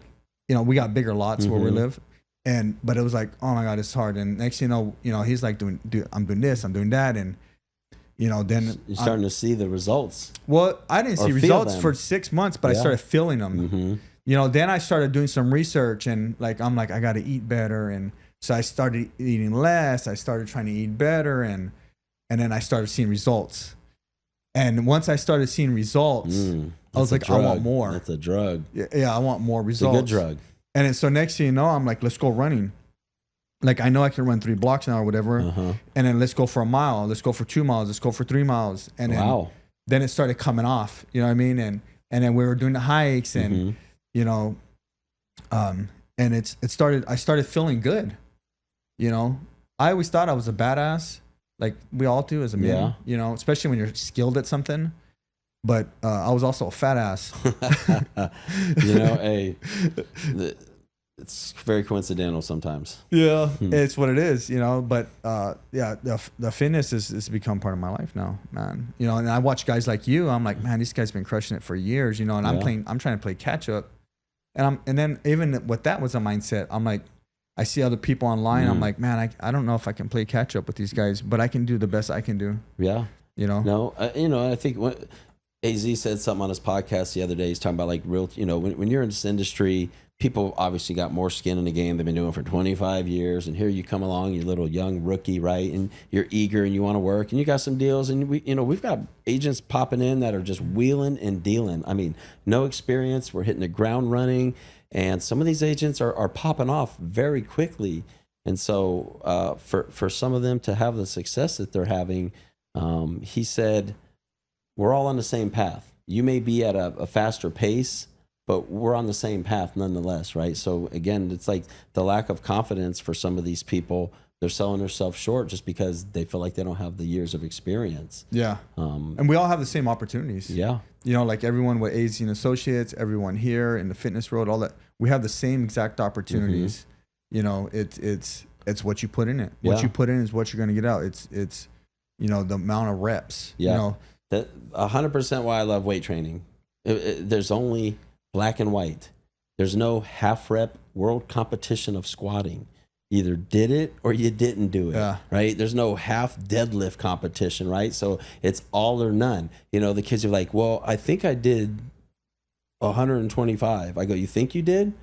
you know, we got bigger lots where we live. But it was like, oh my God, it's hard. And next thing you know, he's like, I'm doing this, I'm doing that. And, you know, then you're starting to see the results. Well, I didn't see results for 6 months, but I started feeling them. You know, then I started doing some research, and like, I'm like, I got to eat better. And so I started eating less. I started trying to eat better. And then I started seeing results. And once I started seeing results, I was like, I want more. That's a drug. Yeah, I want more results. It's a good drug. And then, so next thing you know, I'm like, let's go running. Like, I know I can run 3 blocks now or whatever. And then let's go for a mile. Let's go for 2 miles. Let's go for 3 miles. And then it started coming off. You know what I mean? And then we were doing the hikes, and you know, and I started feeling good. You know, I always thought I was a badass, like we all do as a man, you know, especially when you're skilled at something. But I was also a fat ass. You know, hey, it's very coincidental sometimes. Yeah, it's what it is, you know. But yeah, the fitness has become part of my life now, man. You know, and I watch guys like you. I'm like, man, this guy's been crushing it for years, you know. And I'm trying to play catch up. And then even with that was a mindset. I'm like, I see other people online. I'm like, man, I don't know if I can play catch up with these guys, but I can do the best I can do. Yeah, you know. No, you know, I think AZ said something on his podcast the other day. He's talking about like real, you know, when you're in this industry, people obviously got more skin in the game. They've been doing it for 25 years. And here you come along, you little young rookie, right? And you're eager and you want to work and you got some deals. And we've got agents popping in that are just wheeling and dealing. I mean, no experience. We're hitting the ground running. And some of these agents are popping off very quickly. And so for some of them to have the success that they're having, he said, we're all on the same path. You may be at a faster pace, but we're on the same path nonetheless, right? So again, it's like the lack of confidence for some of these people. They're selling themselves short just because they feel like they don't have the years of experience. Yeah. And we all have the same opportunities. Yeah. You know, like everyone with AZ and Associates, everyone here in the fitness world, all that, we have the same exact opportunities. You know, it's what you put in it. What you put in is what you're going to get out. It's, you know, the amount of reps. Yeah. You know, that 100% why I love weight training. There's only black and white. There's no half rep world competition of squatting. Either did it or you didn't do it, right? There's no half deadlift competition, right? So it's all or none. You know, the kids are like, well, I think I did 125. I go, you think you did?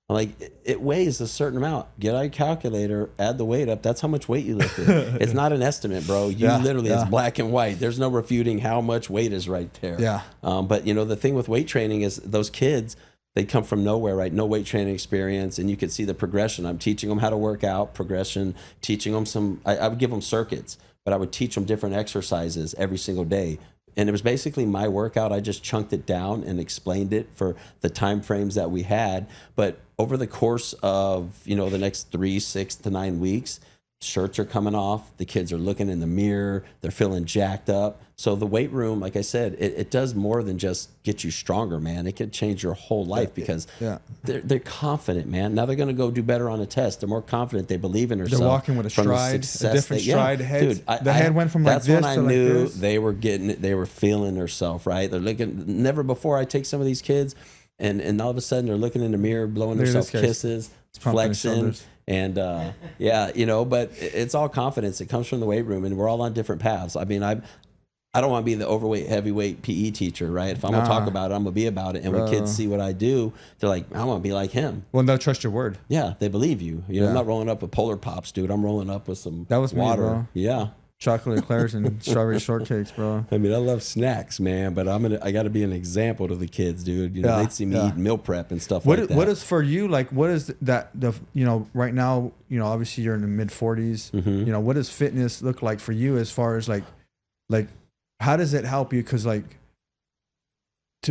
I'm like, it weighs a certain amount. Get out your calculator, add the weight up. That's how much weight you lifted. It's not an estimate, bro. You literally, it's black and white. There's no refuting how much weight is right there. Yeah. But, you know, the thing with weight training is those kids, they come from nowhere, right? No weight training experience. And you can see the progression. I'm teaching them how to work out, progression, teaching them I would give them circuits, but I would teach them different exercises every single day. And it was basically my workout. I just chunked it down and explained it for the time frames that we had. But over the course of, you know, the next 3, 6 to 9 weeks, shirts are coming off. The kids are looking in the mirror. They're feeling jacked up. So the weight room, like I said, it does more than just get you stronger, man. It can change your whole life because they're confident, man. Now they're going to go do better on a test. They're more confident. They believe in themselves. They're walking with a stride, a different stride. Dude, the head went from like this to like this. That's when I knew they were getting it. They were feeling themselves, right? They're looking. Never before I take some of these kids, and all of a sudden they're looking in the mirror, blowing themselves kisses, flexing. And you know, but it's all confidence. It comes from the weight room, and we're all on different paths. I mean, I don't want to be the overweight, heavyweight PE teacher, right? If I'm gonna talk about it, I'm gonna be about it. And when kids see what I do, they're like, I want to be like him. Well, they'll trust your word. Yeah, they believe you. You know, I'm not rolling up with Polar Pops, dude. I'm rolling up with some water. Me, bro. Yeah. Chocolate eclairs and strawberry shortcakes, bro. I mean, I love snacks, man, but I got to be an example to the kids, dude. You know, they'd see me eat meal prep and stuff like that. What is for you, like, what is you know, right now, you know, obviously you're in the mid 40s. You know, what does fitness look like for you as far as like, how does it help you? Because like,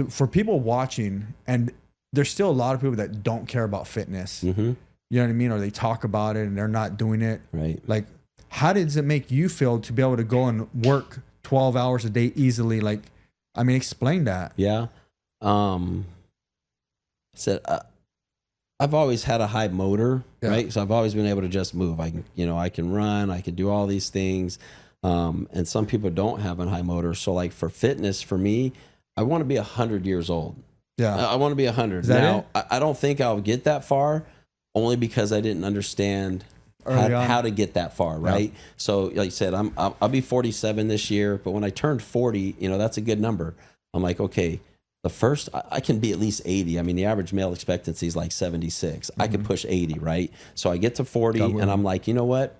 for people watching, and there's still a lot of people that don't care about fitness. You know what I mean? Or they talk about it and they're not doing it. Right. Like, how does it make you feel to be able to go and work 12 hours a day easily? Like, I mean, explain that. Yeah. So I've always had a high motor, right? So I've always been able to just move. I can run, I can do all these things. And some people don't have a high motor. So like for fitness, for me, I want to be 100 years old. Yeah. I want to be 100. Now, I don't think I'll get that far only because I didn't understand how to get that far, right? Yeah. So like you said, I'll be 47 this year, but when I turned 40, you know, that's a good number. I'm like, okay, the first, I can be at least 80. I mean, the average male expectancy is like 76. I could push 80, right? So I get to 40 and I'm like, you know what?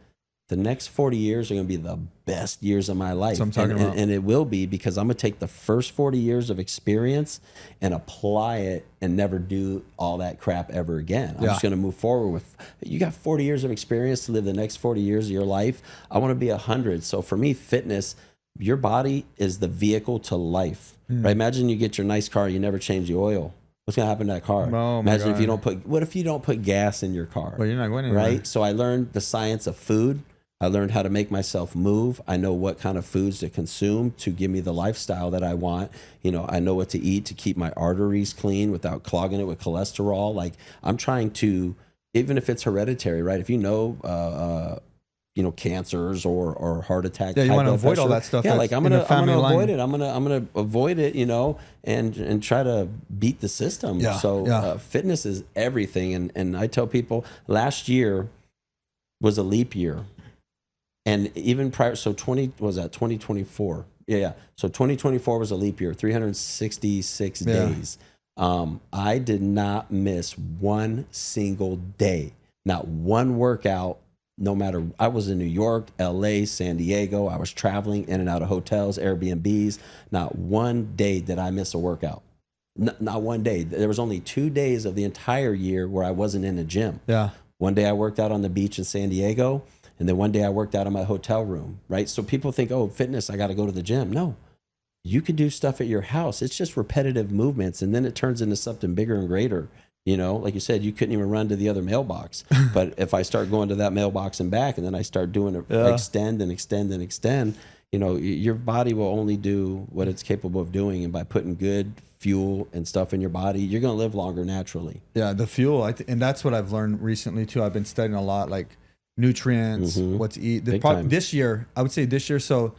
The next 40 years are going to be the best years of my life. And it will be, because I'm going to take the first 40 years of experience and apply it and never do all that crap ever again. I'm just going to move forward with, you got 40 years of experience to live the next 40 years of your life. I want to be 100. So for me, fitness, your body is the vehicle to life, right? Imagine you get your nice car, you never change the oil. What's going to happen to that car? Imagine if you don't what if you don't put gas in your car? Well, you're not going anywhere. Right? So I learned the science of food. I learned how to make myself move. I know what kind of foods to consume to give me the lifestyle that I want. You know, I know what to eat to keep my arteries clean without clogging it with cholesterol. Like, I'm trying to, even if it's hereditary, right? If you know, cancers or heart attacks. Yeah, you want to avoid all that stuff. Yeah, like I'm gonna avoid it. I'm gonna avoid it. You know, and try to beat the system. Yeah. So fitness is everything. And I tell people, last year was a leap year. And even prior, so 2024? Yeah. So 2024 was a leap year, 366 days. I did not miss one single day, not one workout, no matter, I was in New York, LA, San Diego. I was traveling in and out of hotels, Airbnbs. Not one day did I miss a workout. Not one day. There was only 2 days of the entire year where I wasn't in a gym. Yeah. One day I worked out on the beach in San Diego. And then one day I worked out in my hotel room, right? So people think, oh, fitness, I got to go to the gym. No, you can do stuff at your house. It's just repetitive movements, and then it turns into something bigger and greater. You know, like you said, you couldn't even run to the other mailbox. But if I start going to that mailbox and back, and then I start doing it, extend and extend and extend, you know, your body will only do what it's capable of doing. And by putting good fuel and stuff in your body, you're going to live longer naturally. Yeah, the fuel. And that's what I've learned recently, too. I've been studying a lot, like nutrients, what to eat. This year, I would say this year. So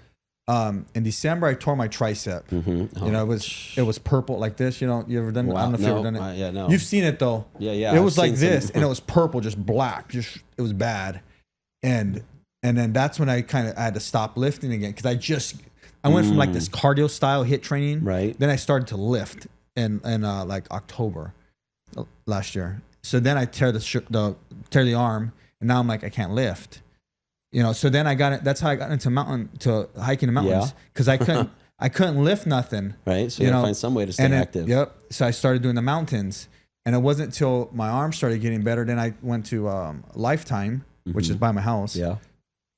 in December, I tore my tricep. You know, it was purple like this. You know, you ever done it? I don't know if you've ever done it. Yeah, no. You've seen it though. Yeah. It was like this, and it was purple, just black. It was bad. And then that's when I had to stop lifting again, because I went from like this cardio style HIIT training. Right. Then I started to lift in like October last year. So then I tear the arm, and now I'm like, I can't lift. You know, so then that's how I got into hiking the mountains, because I couldn't lift nothing. Right. So you gotta find some way to stay active. Yep. So I started doing the mountains, and it wasn't until my arm started getting better. Then I went to Lifetime, which is by my house. Yeah.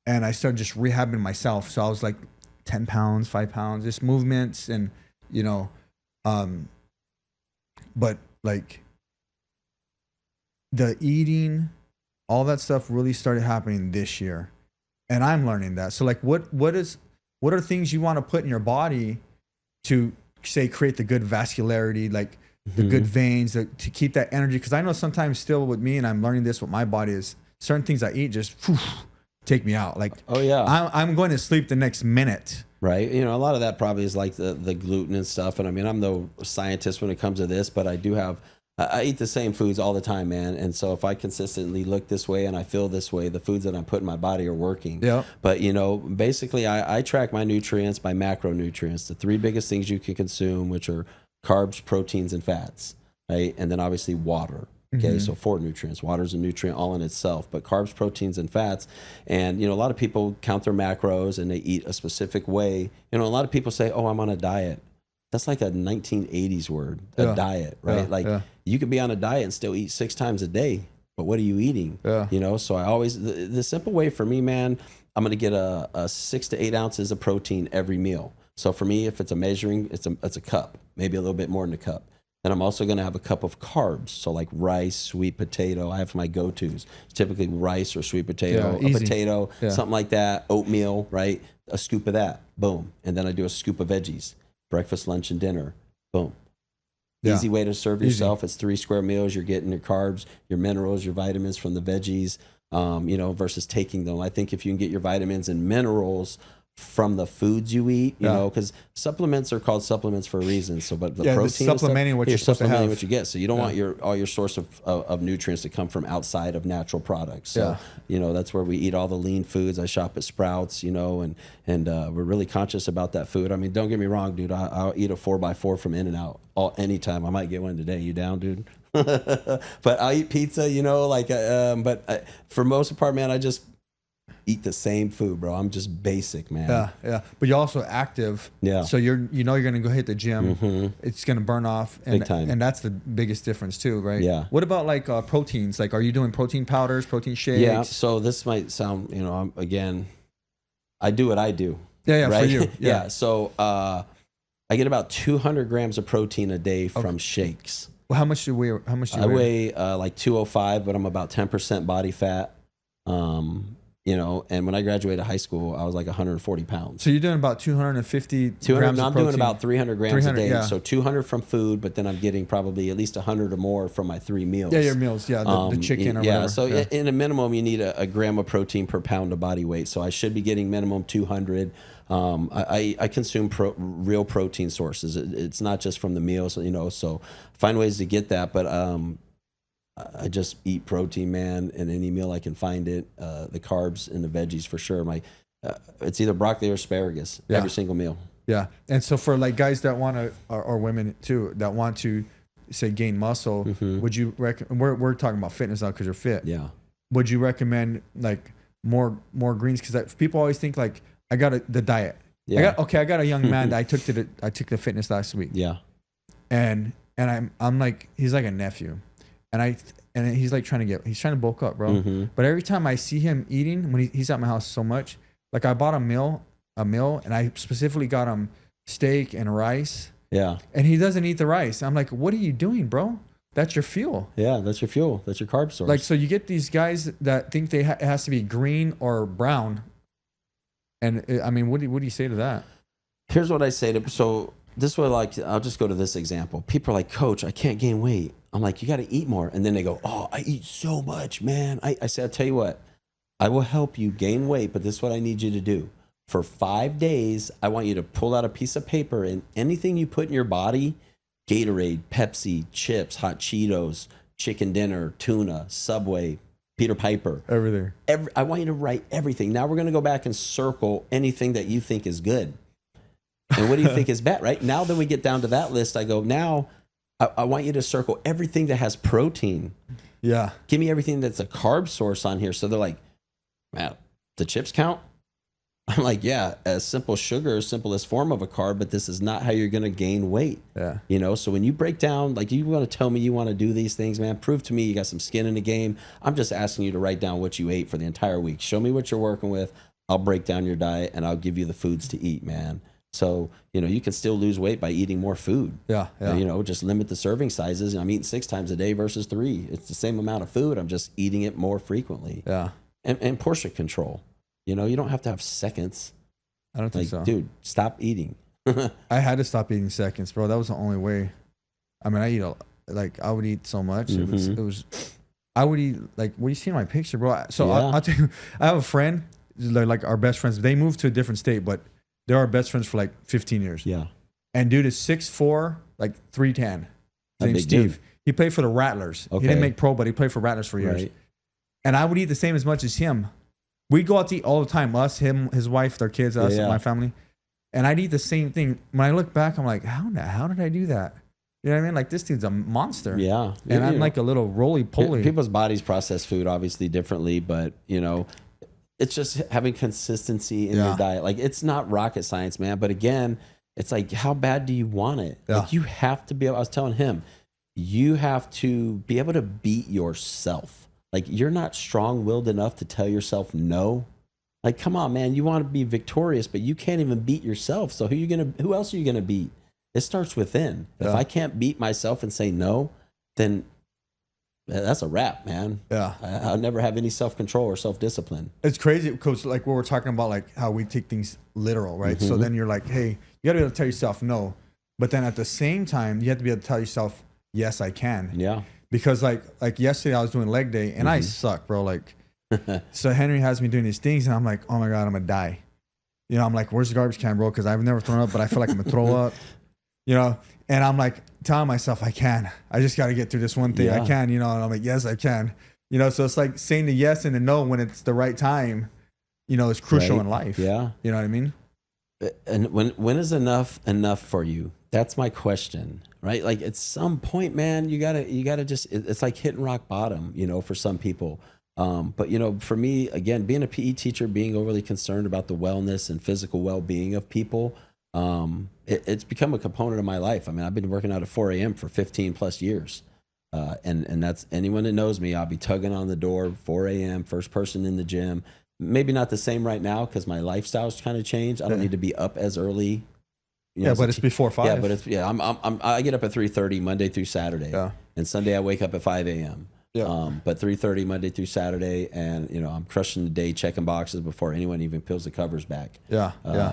And I started just rehabbing myself. So I was like 10 pounds, 5 pounds, just movements, and you know, but like the eating, all that stuff really started happening this year. And I'm learning that. So like, what are things you want to put in your body to say create the good vascularity, like the good veins, to keep that energy? Because I know sometimes still with me, and I'm learning this with my body, is certain things I eat just take me out. Like, oh yeah, I'm going to sleep the next minute. Right. You know, a lot of that probably is like the gluten and stuff. And I mean, I'm no scientist when it comes to this, but I eat the same foods all the time, man. And so if I consistently look this way and I feel this way, the foods that I'm putting in my body are working. Yeah. But, you know, basically I track my nutrients by macronutrients, the 3 biggest things you can consume, which are carbs, proteins, and fats, right? And then obviously water. Okay, so 4 nutrients. Water's a nutrient all in itself, but carbs, proteins, and fats. And, you know, a lot of people count their macros and they eat a specific way. You know, a lot of people say, oh, I'm on a diet. That's like a 1980s word, a diet, right? You could be on a diet and still eat 6 times a day, but what are you eating? You know, so I always, the simple way for me, man, I'm going to get a 6 to 8 ounces of protein every meal. So for me, if it's a measuring, it's a cup, maybe a little bit more than a cup. And I'm also going to have a cup of carbs. So like rice, sweet potato. I have my go-tos. Typically rice or sweet potato, a potato, something like that, oatmeal, right? A scoop of that, boom. And then I do a scoop of veggies, breakfast, lunch, and dinner, boom. Easy way to serve yourself. It's 3 square meals. You're getting your carbs, your minerals, your vitamins from the veggies, you know, versus taking them. I think if you can get your vitamins and minerals from the foods you eat, you know, because supplements are called supplements for a reason. So, but the protein, supplementing what you're supposed to have, what you get. So you don't want all your source of nutrients to come from outside of natural products. So, you know, that's where we eat all the lean foods. I shop at Sprouts, you know, and we're really conscious about that food. I mean, don't get me wrong, dude. I'll eat a 4x4 from In-N-Out anytime. I might get one today. You down, dude? But I'll eat pizza, you know, like, but for most part, man, I just eat the same food, bro. I'm just basic, man. Yeah. But you're also active. Yeah. So you're going to go hit the gym. It's going to burn off. And, big time. And that's the biggest difference too, right? Yeah. What about like proteins? Like, are you doing protein powders, protein shakes? Yeah. So this might sound, you know, I do what I do. Yeah. Right? For you. Yeah. So I get about 200 grams of protein a day from shakes. Well, how much do you weigh? I weigh like 205, but I'm about 10% body fat. You know, and when I graduated high school, I was like 140 pounds. So you're doing about 250 grams of protein? I'm doing about 300 grams a day. Yeah. So 200 from food, but then I'm getting probably at least 100 or more from my 3 meals. Yeah, your meals. Yeah, the chicken or whatever. So in a minimum, you need a gram of protein per pound of body weight. So I should be getting minimum 200. I consume real protein sources. It's not just from the meals, you know, so find ways to get that. But I just eat protein, man, in any meal I can find it. The carbs and the veggies for sure. It's either broccoli or asparagus every single meal. Yeah, and so for like guys that want to, or women too, that want to say gain muscle, would you recommend? We're talking about fitness now because you're fit. Yeah. Would you recommend like more greens? Because people always think like I got the diet. Yeah. I got a young man that I took the fitness last week. Yeah. And I'm like, he's like a nephew. And he's like he's trying to bulk up, bro. But every time I see him eating, when he's at my house so much, like I bought a meal, and I specifically got him steak and rice. Yeah. And he doesn't eat the rice. I'm like, what are you doing, bro? That's your fuel. Yeah, that's your fuel. That's your carb source. Like, so you get these guys that think it has to be green or brown. And I mean, what do you say to that? Here's what I say to, so this way, like, I'll just go to this example. People are like, Coach, I can't gain weight. I'm like, you got to eat more. And then they go, oh, I eat so much, man. I say, I'll tell you what, I will help you gain weight, but this is what I need you to do. For 5 days, I want you to pull out a piece of paper, and anything you put in your body, Gatorade, Pepsi, chips, hot Cheetos, chicken dinner, tuna, Subway, Peter Piper. Everything. I want you to write everything. Now we're going to go back and circle anything that you think is good. And what do you think is bad, right? Now that we get down to that list, I go, now I want you to circle everything that has protein. Yeah. Give me everything that's a carb source on here. So they're like, man, the chips count? I'm like, yeah, a simple sugar is simplest form of a carb, but this is not how you're going to gain weight. Yeah. You know, so when you break down, like, you want to tell me you want to do these things, man, prove to me you got some skin in the game. I'm just asking you to write down what you ate for the entire week. Show me what you're working with. I'll break down your diet and I'll give you the foods to eat, man. So, you know, you can still lose weight by eating more food. Yeah. Yeah. You know, just limit the serving sizes. I'm eating 6 times a day versus 3. It's the same amount of food. I'm just eating it more frequently. Yeah. And portion control. You know, you don't have to have seconds. I don't think so. Dude, stop eating. I had to stop eating seconds, bro. That was the only way. I mean, I would eat so much. Mm-hmm. It was, I would eat, like, what you see in my picture, bro. So Yeah. I'll tell you, I have a friend, they're like our best friends. They moved to a different state, but they're our best friends for like 15 years. Yeah. And dude is 6'4", like 310. His name's Steve. Dude. He played for the Rattlers. Okay. He didn't make pro, but he played for Rattlers for years. Right. And I would eat the same as much as him. We'd go out to eat all the time. Us, him, his wife, their kids, us, Yeah. my family. And I'd eat the same thing. When I look back, I'm like, how did I do that? You know what I mean? Like, this dude's a monster. Yeah. And I'm like a little roly-poly. People's bodies process food obviously differently, but, you know, it's just having consistency in your diet. Like, it's not rocket science, man. But again, it's like, how bad do you want it? Yeah. Like, you have to be able, I was telling him, you have to be able to beat yourself. Like, you're not strong-willed enough to tell yourself no. Like, come on, man. You want to be victorious, but you can't even beat yourself. So who else are you gonna beat? It starts within. Yeah. If I can't beat myself and say no, then that's a wrap, man. Yeah. I'll never have any self-control or self-discipline. It's crazy because, like, what we're talking about, like, how we take things literal, right? Mm-hmm. So then you're like, hey, you got to be able to tell yourself no. But then at the same time, you have to be able to tell yourself, yes, I can. Yeah. Because, like yesterday, I was doing leg day, and I suck, bro. Like, so Henry has me doing these things, and I'm like, oh, my God, I'm going to die. You know, I'm like, where's the garbage can, bro? Because I've never thrown up, but I feel like I'm going to throw up. You know, and I'm like telling myself, I can. I just got to get through this one thing. Yeah. I can, you know, and I'm like, yes, I can. You know, so it's like saying the yes and the no when it's the right time, you know, is crucial Right. in life. Yeah. You know what I mean? And when is enough for you? That's my question, right? Like, at some point, man, you gotta just, it's like hitting rock bottom, you know, for some people. But, you know, for me, again, being a PE teacher, being overly concerned about the wellness and physical well-being of people, it's become a component of my life. I mean, I've been working out at 4 a.m. for 15 plus years. And that's, anyone that knows me, I'll be tugging on the door, 4 a.m., first person in the gym. Maybe not the same right now because my lifestyle's kind of changed. I don't need to be up as early. You know, Yeah, but it's before 5. Yeah, but it's, I get up at 3:30 Monday through Saturday. Yeah. And Sunday I wake up at 5 a.m. Yeah. But 3:30 Monday through Saturday, and, you know, I'm crushing the day, checking boxes before anyone even peels the covers back. Yeah.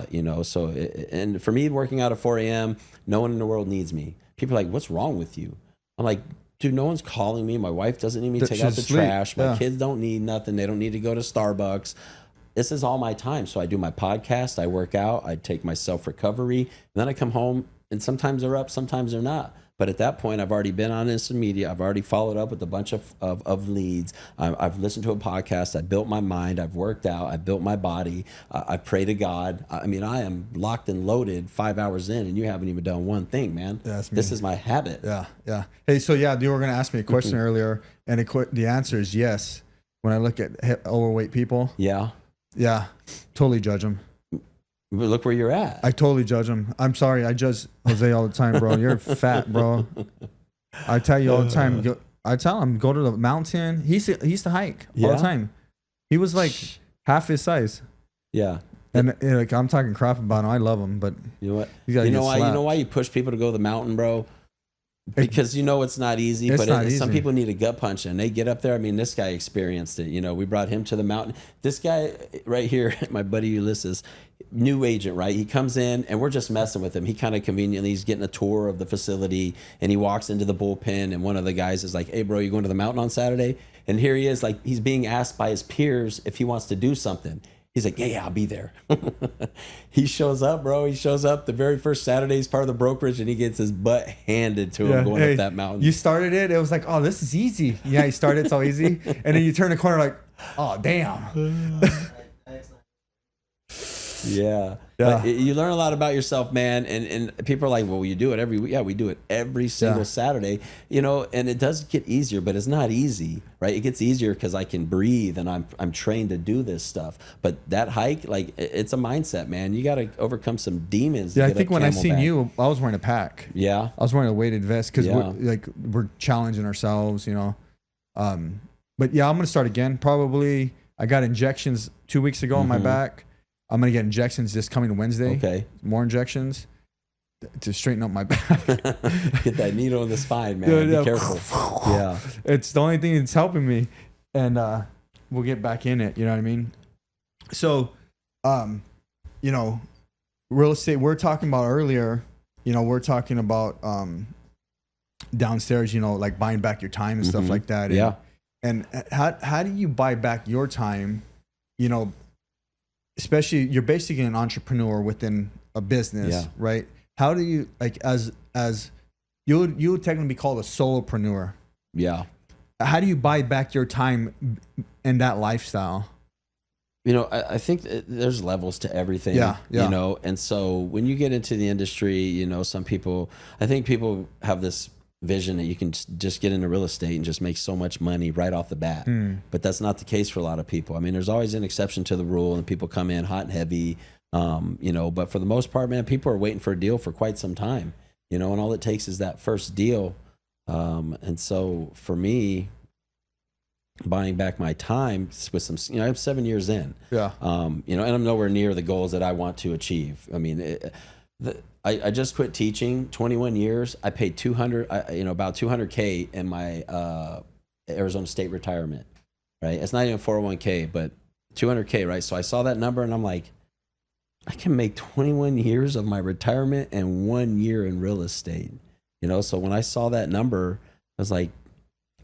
You know, so, and for me, working out at 4 a.m., no one in the world needs me. People are like, what's wrong with you? I'm like, dude, no one's calling me. My wife doesn't need me to take out the trash. My kids don't need nothing. They don't need to go to Starbucks. This is all my time. So I do my podcast, I work out, I take my self-recovery, and then I come home, and sometimes they're up, sometimes they're not. But at that point, I've already been on instant media. I've already followed up with a bunch of leads. I've listened to a podcast. I built my mind. I've worked out. I built my body. I pray to God. I mean, I am locked and loaded 5 hours in, and you haven't even done one thing, man. That's me. This is my habit. Yeah. Yeah. Hey, so yeah, you were going to ask me a question earlier, and the answer is yes. When I look at overweight people, Yeah. yeah, totally judge them. But look where you're at. I totally judge him. I'm sorry. I judge Jose all the time, bro. You're fat, bro. I tell you all the time. I tell him, go to the mountain. He used to hike all the time. He was like half his size. Yeah. And like I'm talking crap about him. I love him, but you know what? You know why you push people to go to the mountain, bro? Because it's not easy, some people need a gut punch and they get up there. I mean, this guy experienced it. We brought him to the mountain. This guy right here, my buddy Ulysses, new agent, right? He comes in and we're just messing with him. He kind of conveniently, he's getting a tour of the facility and he walks into the bullpen and one of the guys is like, hey bro, you going to the mountain on Saturday? And here he is, like he's being asked by his peers if he wants to do something. He's like, yeah, I'll be there. He shows up, bro. He shows up the very first Saturday. He's part of the brokerage, and he gets his butt handed to him going up that mountain. You started it. It was like, oh, this is easy. Yeah, you started so easy. And then you turn the corner like, oh, damn. Yeah. But you learn a lot about yourself, man. And people are like, well, you do it every week. Yeah, we do it every single Saturday, and it does get easier, but it's not easy, right? It gets easier because I can breathe and I'm trained to do this stuff. But that hike, like it's a mindset, man. You got to overcome some demons. Yeah, I think when I seen you, I was wearing a pack. Yeah. I was wearing a weighted vest because we're challenging ourselves, But yeah, I'm going to start again. Probably I got injections 2 weeks ago on my back. I'm going to get injections this coming Wednesday. Okay. More injections to straighten up my back. Get that needle in the spine, man. Be careful. Yeah. It's the only thing that's helping me. And we'll get back in it. You know what I mean? So, real estate, we're talking about earlier, we're talking about downstairs, like buying back your time and stuff like that. And how do you buy back your time, especially you're basically an entrepreneur within a business, right? How do you as you would technically be called a solopreneur? Yeah. How do you buy back your time in that lifestyle? I think there's levels to everything. Yeah. And so when you get into the industry, I think people have this vision that you can just get into real estate and just make so much money right off the bat. But that's not the case for a lot of people. I mean, there's always an exception to the rule and people come in hot and heavy, but for the most part, man, people are waiting for a deal for quite some time, and all it takes is that first deal. And so for me, buying back my time with some, I'm 7 years in, and I'm nowhere near the goals that I want to achieve. I mean, I just quit teaching 21 years. I paid about $200K in my Arizona State retirement, right? It's not even 401K, but $200K, right? So I saw that number and I'm like, I can make 21 years of my retirement and 1 year in real estate, So when I saw that number, I was like,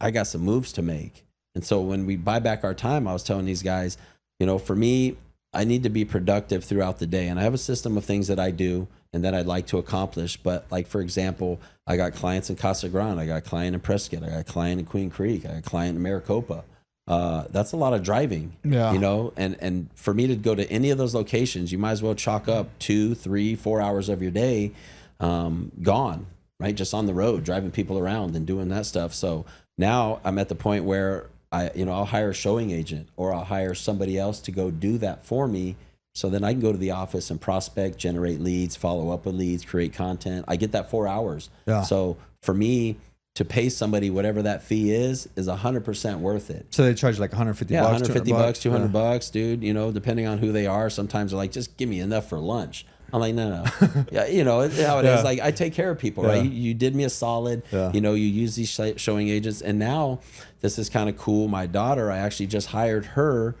I got some moves to make. And so when we buy back our time, I was telling these guys, for me, I need to be productive throughout the day. And I have a system of things that I do and that I'd like to accomplish. But like, for example, I got clients in Casa Grande. I got a client in Prescott. I got a client in Queen Creek. I got a client in Maricopa. That's a lot of driving, and for me to go to any of those locations, you might as well chalk up 2, 3, 4 hours of your day gone, right? Just on the road, driving people around and doing that stuff. So now I'm at the point where I'll hire a showing agent or I'll hire somebody else to go do that for me. So then I can go to the office and prospect, generate leads, follow up with leads, create content. I get that 4 hours. Yeah. So for me to pay somebody whatever that fee is 100% worth it. So they charge like $150. Yeah, $150, $200, dude. Depending on who they are. Sometimes they're like, just give me enough for lunch. I'm like, no. Yeah, it's how it is. Like, I take care of people, right? You did me a solid. Yeah. You use these showing agents. And now this is kind of cool. My daughter, I actually just hired her,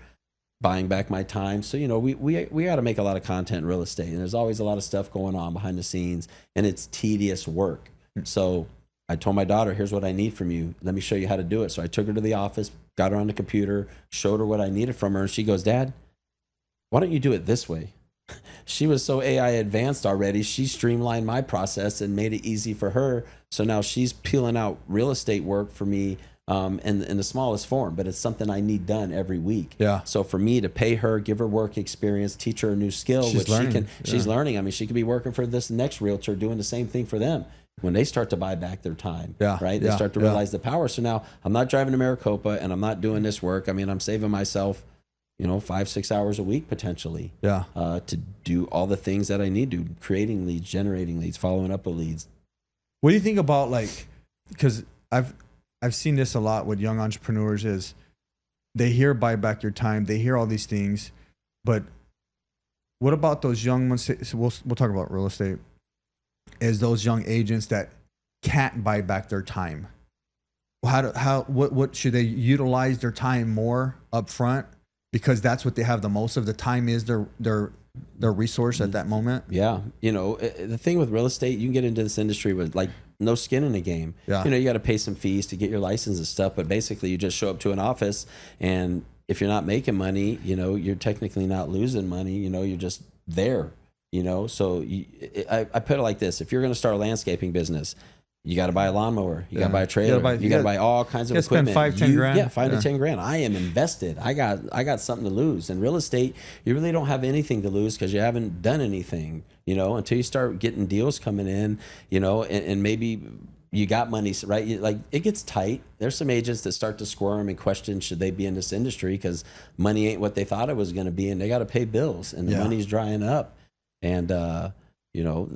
buying back my time. So, we got to make a lot of content in real estate. And there's always a lot of stuff going on behind the scenes. And it's tedious work. So I told my daughter, here's what I need from you. Let me show you how to do it. So I took her to the office, got her on the computer, showed her what I needed from her. And she goes, Dad, why don't you do it this way? She was so AI advanced already. She streamlined my process and made it easy for her. So now she's peeling out real estate work for me in the smallest form, but it's something I need done every week. Yeah. So for me to pay her, give her work experience, teach her a new skill, she's learning. I mean, she could be working for this next realtor doing the same thing for them when they start to buy back their time, right? They start to realize the power. So now I'm not driving to Maricopa and I'm not doing this work. I mean, I'm saving myself 5-6 hours a week potentially to do all the things that I need to, creating leads, generating leads, following up with leads. What do you think about because I've seen this a lot with young entrepreneurs is they hear buy back your time, they hear all these things, but what about those young ones? So we'll talk about real estate. Is those young agents that can't buy back their time? What should they utilize their time more up front? Because that's what they have the most of. The time is their resource at that moment. Yeah. You know, the thing with real estate, you can get into this industry with like no skin in the game. Yeah. You know, you got to pay some fees to get your license and stuff, but basically you just show up to an office, and if you're not making money, you know, you're technically not losing money. You know, you're just there, you know? So I put it like this. If you're going to start a landscaping business, you got to buy a lawnmower. You got to buy a trailer. You got to buy all kinds of equipment. Spend 5-10 grand. Yeah, 5 to 10 grand. I am invested. I got something to lose. In real estate, you really don't have anything to lose because you haven't done anything, you know, until you start getting deals coming in, you know, and maybe you got money, right? Like it gets tight. There's some agents that start to squirm and question, should they be in this industry? Because money ain't what they thought it was going to be, and they got to pay bills, and the money's drying up. And, you know,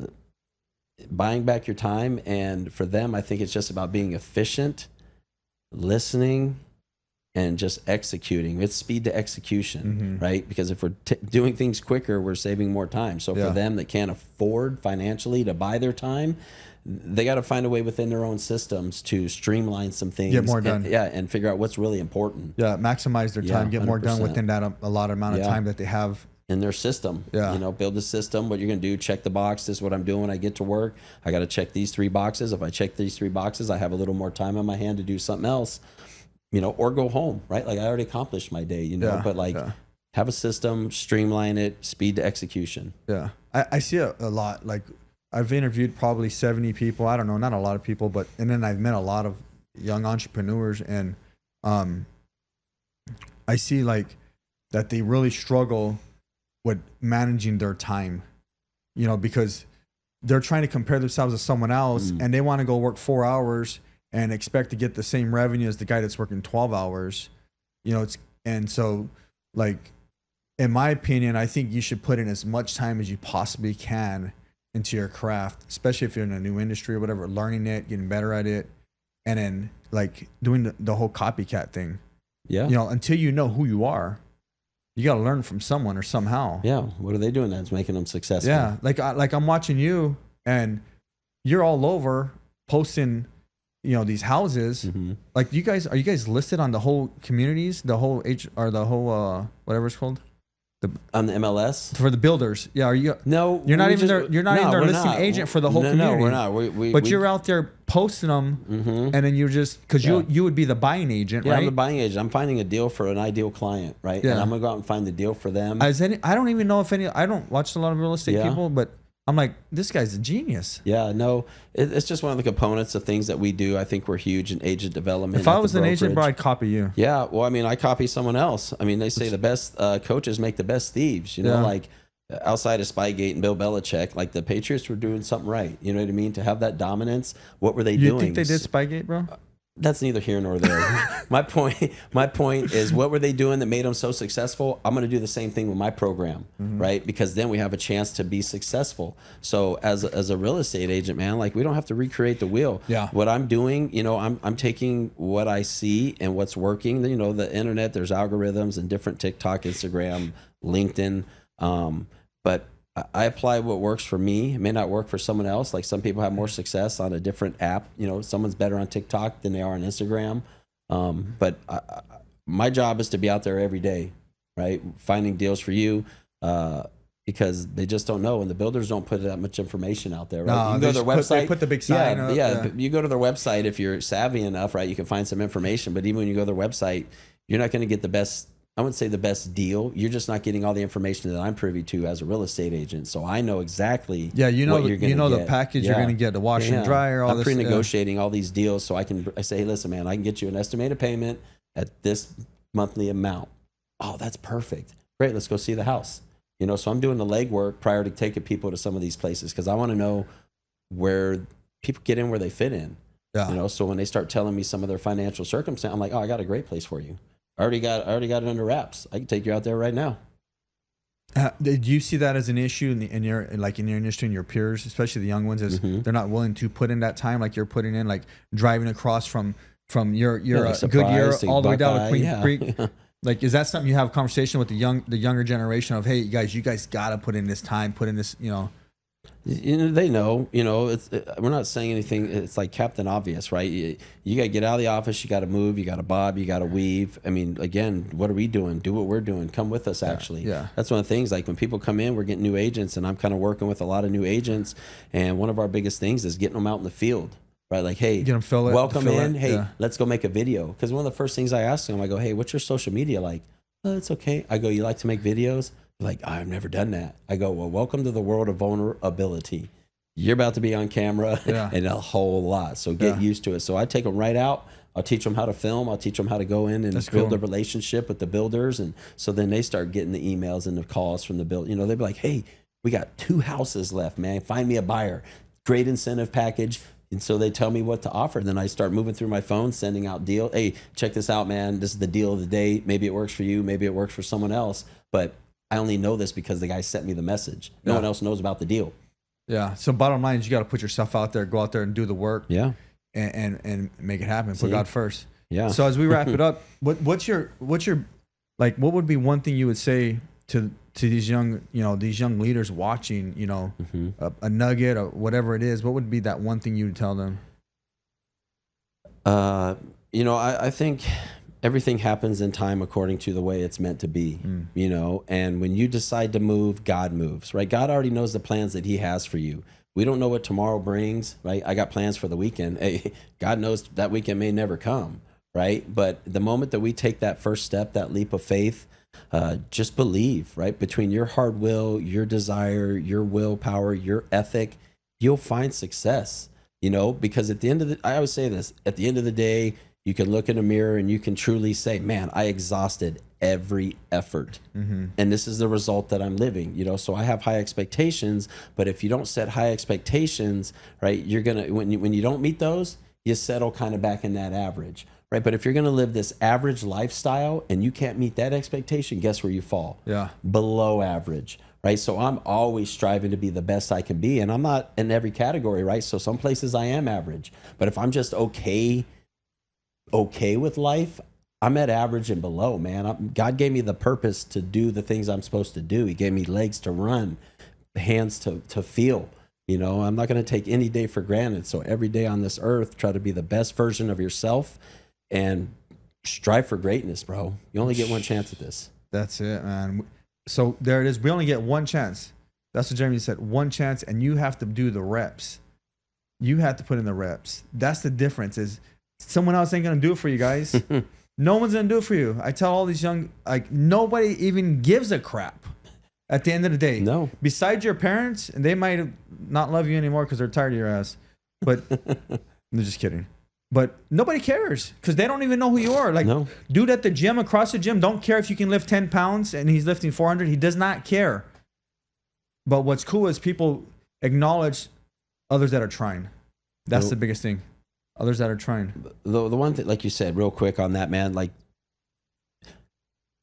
buying back your time. And for them, I think it's just about being efficient, listening, and just executing. It's speed to execution, right? Because if we're doing things quicker, we're saving more time. So for them that can't afford financially to buy their time, they got to find a way within their own systems to streamline some things. Get more done. And figure out what's really important. Yeah, maximize their time, get 100%. More done within that allotted amount of time that they have. In their system. Yeah. You know, build a system. What you're going to do, check the box. This is what I'm doing when I get to work. I got to check these 3 boxes. If I check these 3 boxes, I have a little more time on my hand to do something else, you know, or go home, right? Like I already accomplished my day, you know, but like have a system, streamline it, speed to execution. Yeah. I see a lot. Like I've interviewed probably 70 people. I don't know, not a lot of people, but, and then I've met a lot of young entrepreneurs, and I see like that they really struggle with managing their time, you know, because they're trying to compare themselves to someone else, and they want to go work 4 hours and expect to get the same revenue as the guy that's working 12 hours, you know. And so like, in my opinion, I think you should put in as much time as you possibly can into your craft, especially if you're in a new industry or whatever, learning it, getting better at it, and then like doing the whole copycat thing. Yeah. You know, until you know who you are, you got to learn from someone or somehow. Yeah. What are they doing that's making them successful? Yeah. Like I'm watching you, and you're all over posting, you know, these houses. Like are you guys listed on the whole communities, the whole whatever it's called? On the MLS for the builders. Yeah. Are you? No, you're not even there. You're not even their listing agent for the whole community. No, we're not. But you're out there posting them, and then you're just, because you would be the buying agent, right? I'm the buying agent. I'm finding a deal for an ideal client, right? Yeah. And I'm gonna go out and find the deal for them. I don't even know if I don't watch a lot of real estate people, but I'm like, this guy's a genius. Yeah, no, it's just one of the components of things that we do. I think we're huge in agent development. If I was an agent, bro, I'd copy you. Yeah, well, I mean, I copy someone else. I mean, they say the best coaches make the best thieves. You know, like outside of Spygate and Bill Belichick, like the Patriots were doing something right. You know what I mean? To have that dominance, what were they doing? You think they did Spygate, bro? That's neither here nor there. My point is, what were they doing that made them so successful? I'm going to do the same thing with my program, right? Because then we have a chance to be successful. So as a real estate agent, man, like we don't have to recreate the wheel. Yeah. What I'm doing, you know, I'm taking what I see and what's working. You know, the internet, there's algorithms and different TikTok, Instagram, LinkedIn, but I apply what works for me. It may not work for someone else. Like some people have more success on a different app. You know, someone's better on TikTok than they are on Instagram. But my job is to be out there every day, right? Finding deals for you, because they just don't know. And the builders don't put that much information out there, right? No, you can go to their website. They put the big sign up. Yeah. You go to their website. If you're savvy enough, right, you can find some information. But even when you go to their website, you're not going to get the best, I wouldn't say the best deal. You're just not getting all the information that I'm privy to as a real estate agent. So I know exactly what you're going to get. You know the package you're going to get, the washer and dryer, all I'm this. I'm pre-negotiating all these deals so I say, hey, listen, man, I can get you an estimated payment at this monthly amount. Oh, that's perfect. Great, let's go see the house. You know, so I'm doing the legwork prior to taking people to some of these places because I want to know where people get in, where they fit in. Yeah. You know, so when they start telling me some of their financial circumstance, I'm like, oh, I got a great place for you. I already got it under wraps. I can take you out there right now. Do you see that as an issue in your industry and your peers, especially the young ones, is they're not willing to put in that time like you're putting in, like driving across from your Goodyear all the way down to Queen Creek? Like, is that something you have a conversation with the younger generation of, hey, you guys got to put in this time, put in this, you know? They know, we're not saying anything. It's like Captain Obvious, right? You got to get out of the office. You got to move. You got to bob. You got to weave. I mean, again, what are we doing? Do what we're doing. Come with us, actually. Yeah. That's one of the things. Like when people come in, we're getting new agents, and I'm kind of working with a lot of new agents. And one of our biggest things is getting them out in the field. Right, like, hey, get them welcome in. Hey, let's go make a video. Because one of the first things I ask them, I go, hey, what's your social media like? Oh, it's okay. I go, you like to make videos? They're like, I've never done that. I go, well, welcome to the world of vulnerability. You're about to be on camera and a whole lot. So get used to it. So I take them right out. I'll teach them how to film. I'll teach them how to go in and build a relationship with the builders. And so then they start getting the emails and the calls from the build. They'll be like, hey, we got 2 houses left, man. Find me a buyer. Great incentive package. And so they tell me what to offer. Then I start moving through my phone, sending out deal. Hey, check this out, man. This is the deal of the day. Maybe it works for you. Maybe it works for someone else. But I only know this because the guy sent me the message. No one else knows about the deal. Yeah. So bottom line is you got to put yourself out there, go out there and do the work. Yeah. And make it happen. Put God first. Yeah. So as we wrap it up, what's your like, what would be one thing you would say to these young, these young leaders watching, a nugget or whatever it is? What would be that one thing you would tell them? I think everything happens in time according to the way it's meant to be, and when you decide to move, God moves, right? God already knows the plans that he has for you. We don't know what tomorrow brings, right? I got plans for the weekend. Hey, God knows that weekend may never come, right? But the moment that we take that first step, that leap of faith, just believe, right? Between your hard will, your desire, your willpower, your ethic, you'll find success, because at the end of I always say this, at the end of the day, you can look in a mirror and you can truly say, man, I exhausted every effort. And this is the result that I'm living, so I have high expectations, but if you don't set high expectations, right, you're going to, when you don't meet those, you settle kind of back in that average. Right. But if you're going to live this average lifestyle and you can't meet that expectation, guess where you fall? Yeah. Below average. Right. So I'm always striving to be the best I can be. And I'm not in every category. Right. So some places I am average. But if I'm just okay with life, I'm at average and below, man. God gave me the purpose to do the things I'm supposed to do. He gave me legs to run, hands to feel. I'm not going to take any day for granted. So every day on this earth, try to be the best version of yourself. And strive for greatness, bro. You only get one chance at this. That's it, man. So there it is. We only get one chance. That's what Jeromie said. One chance, and you have to do the reps. You have to put in the reps. That's the difference. Is someone else ain't gonna do it for you guys. No one's gonna do it for you. I tell all these young, nobody even gives a crap. At the end of the day, no. Besides your parents, and they might not love you anymore because they're tired of your ass. But I'm just kidding. But nobody cares because they don't even know who you are. Like, dude at the gym, across the gym, don't care if you can lift 10 pounds and he's lifting 400. He does not care. But what's cool is people acknowledge others that are trying. That's the biggest thing. Others that are trying. The one thing, like you said, real quick on that, man, like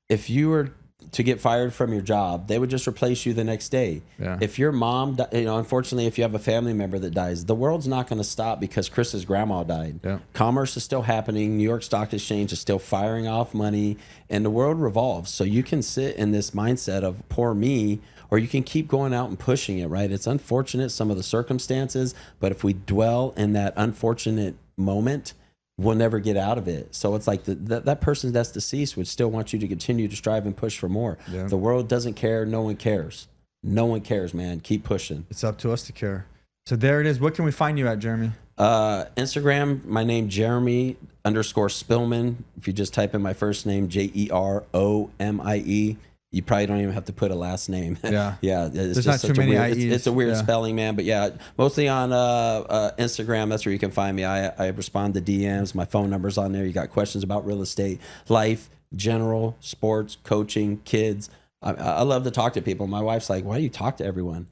if you were to get fired from your job, they would just replace you the next day. Yeah. If your mom, unfortunately, if you have a family member that dies, the world's not going to stop because Chris's grandma died. Yeah. Commerce is still happening. New York Stock Exchange is still firing off money, and the world revolves. So you can sit in this mindset of poor me, or you can keep going out and pushing it, right? It's unfortunate, some of the circumstances, but if we dwell in that unfortunate moment, we'll never get out of it. So it's like that person that's deceased would still want you to continue to strive and push for more. Yeah. The world doesn't care. No one cares. No one cares, man. Keep pushing. It's up to us to care. So there it is. What can we find you at, Jeromie? Instagram, my name, Jeromie_Spillman. If you just type in my first name, Jeromie, you probably don't even have to put a last name. Yeah. Yeah. There's not too many IEs. It's a weird spelling, man. But yeah, mostly on Instagram. That's where you can find me. I respond to DMs. My phone number's on there. You got questions about real estate, life, general, sports, coaching, kids. I love to talk to people. My wife's like, why do you talk to everyone?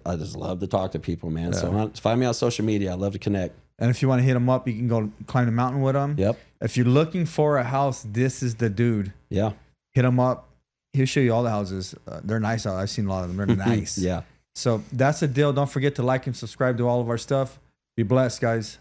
I just love to talk to people, man. Yeah. So find me on social media. I love to connect. And if you want to hit him up, you can go climb the mountain with him. Yep. If you're looking for a house, this is the dude. Yeah. Hit him up. He'll show you all the houses. They're nice. I've seen a lot of them. They're nice. Yeah. So that's the deal. Don't forget to like and subscribe to all of our stuff. Be blessed, guys.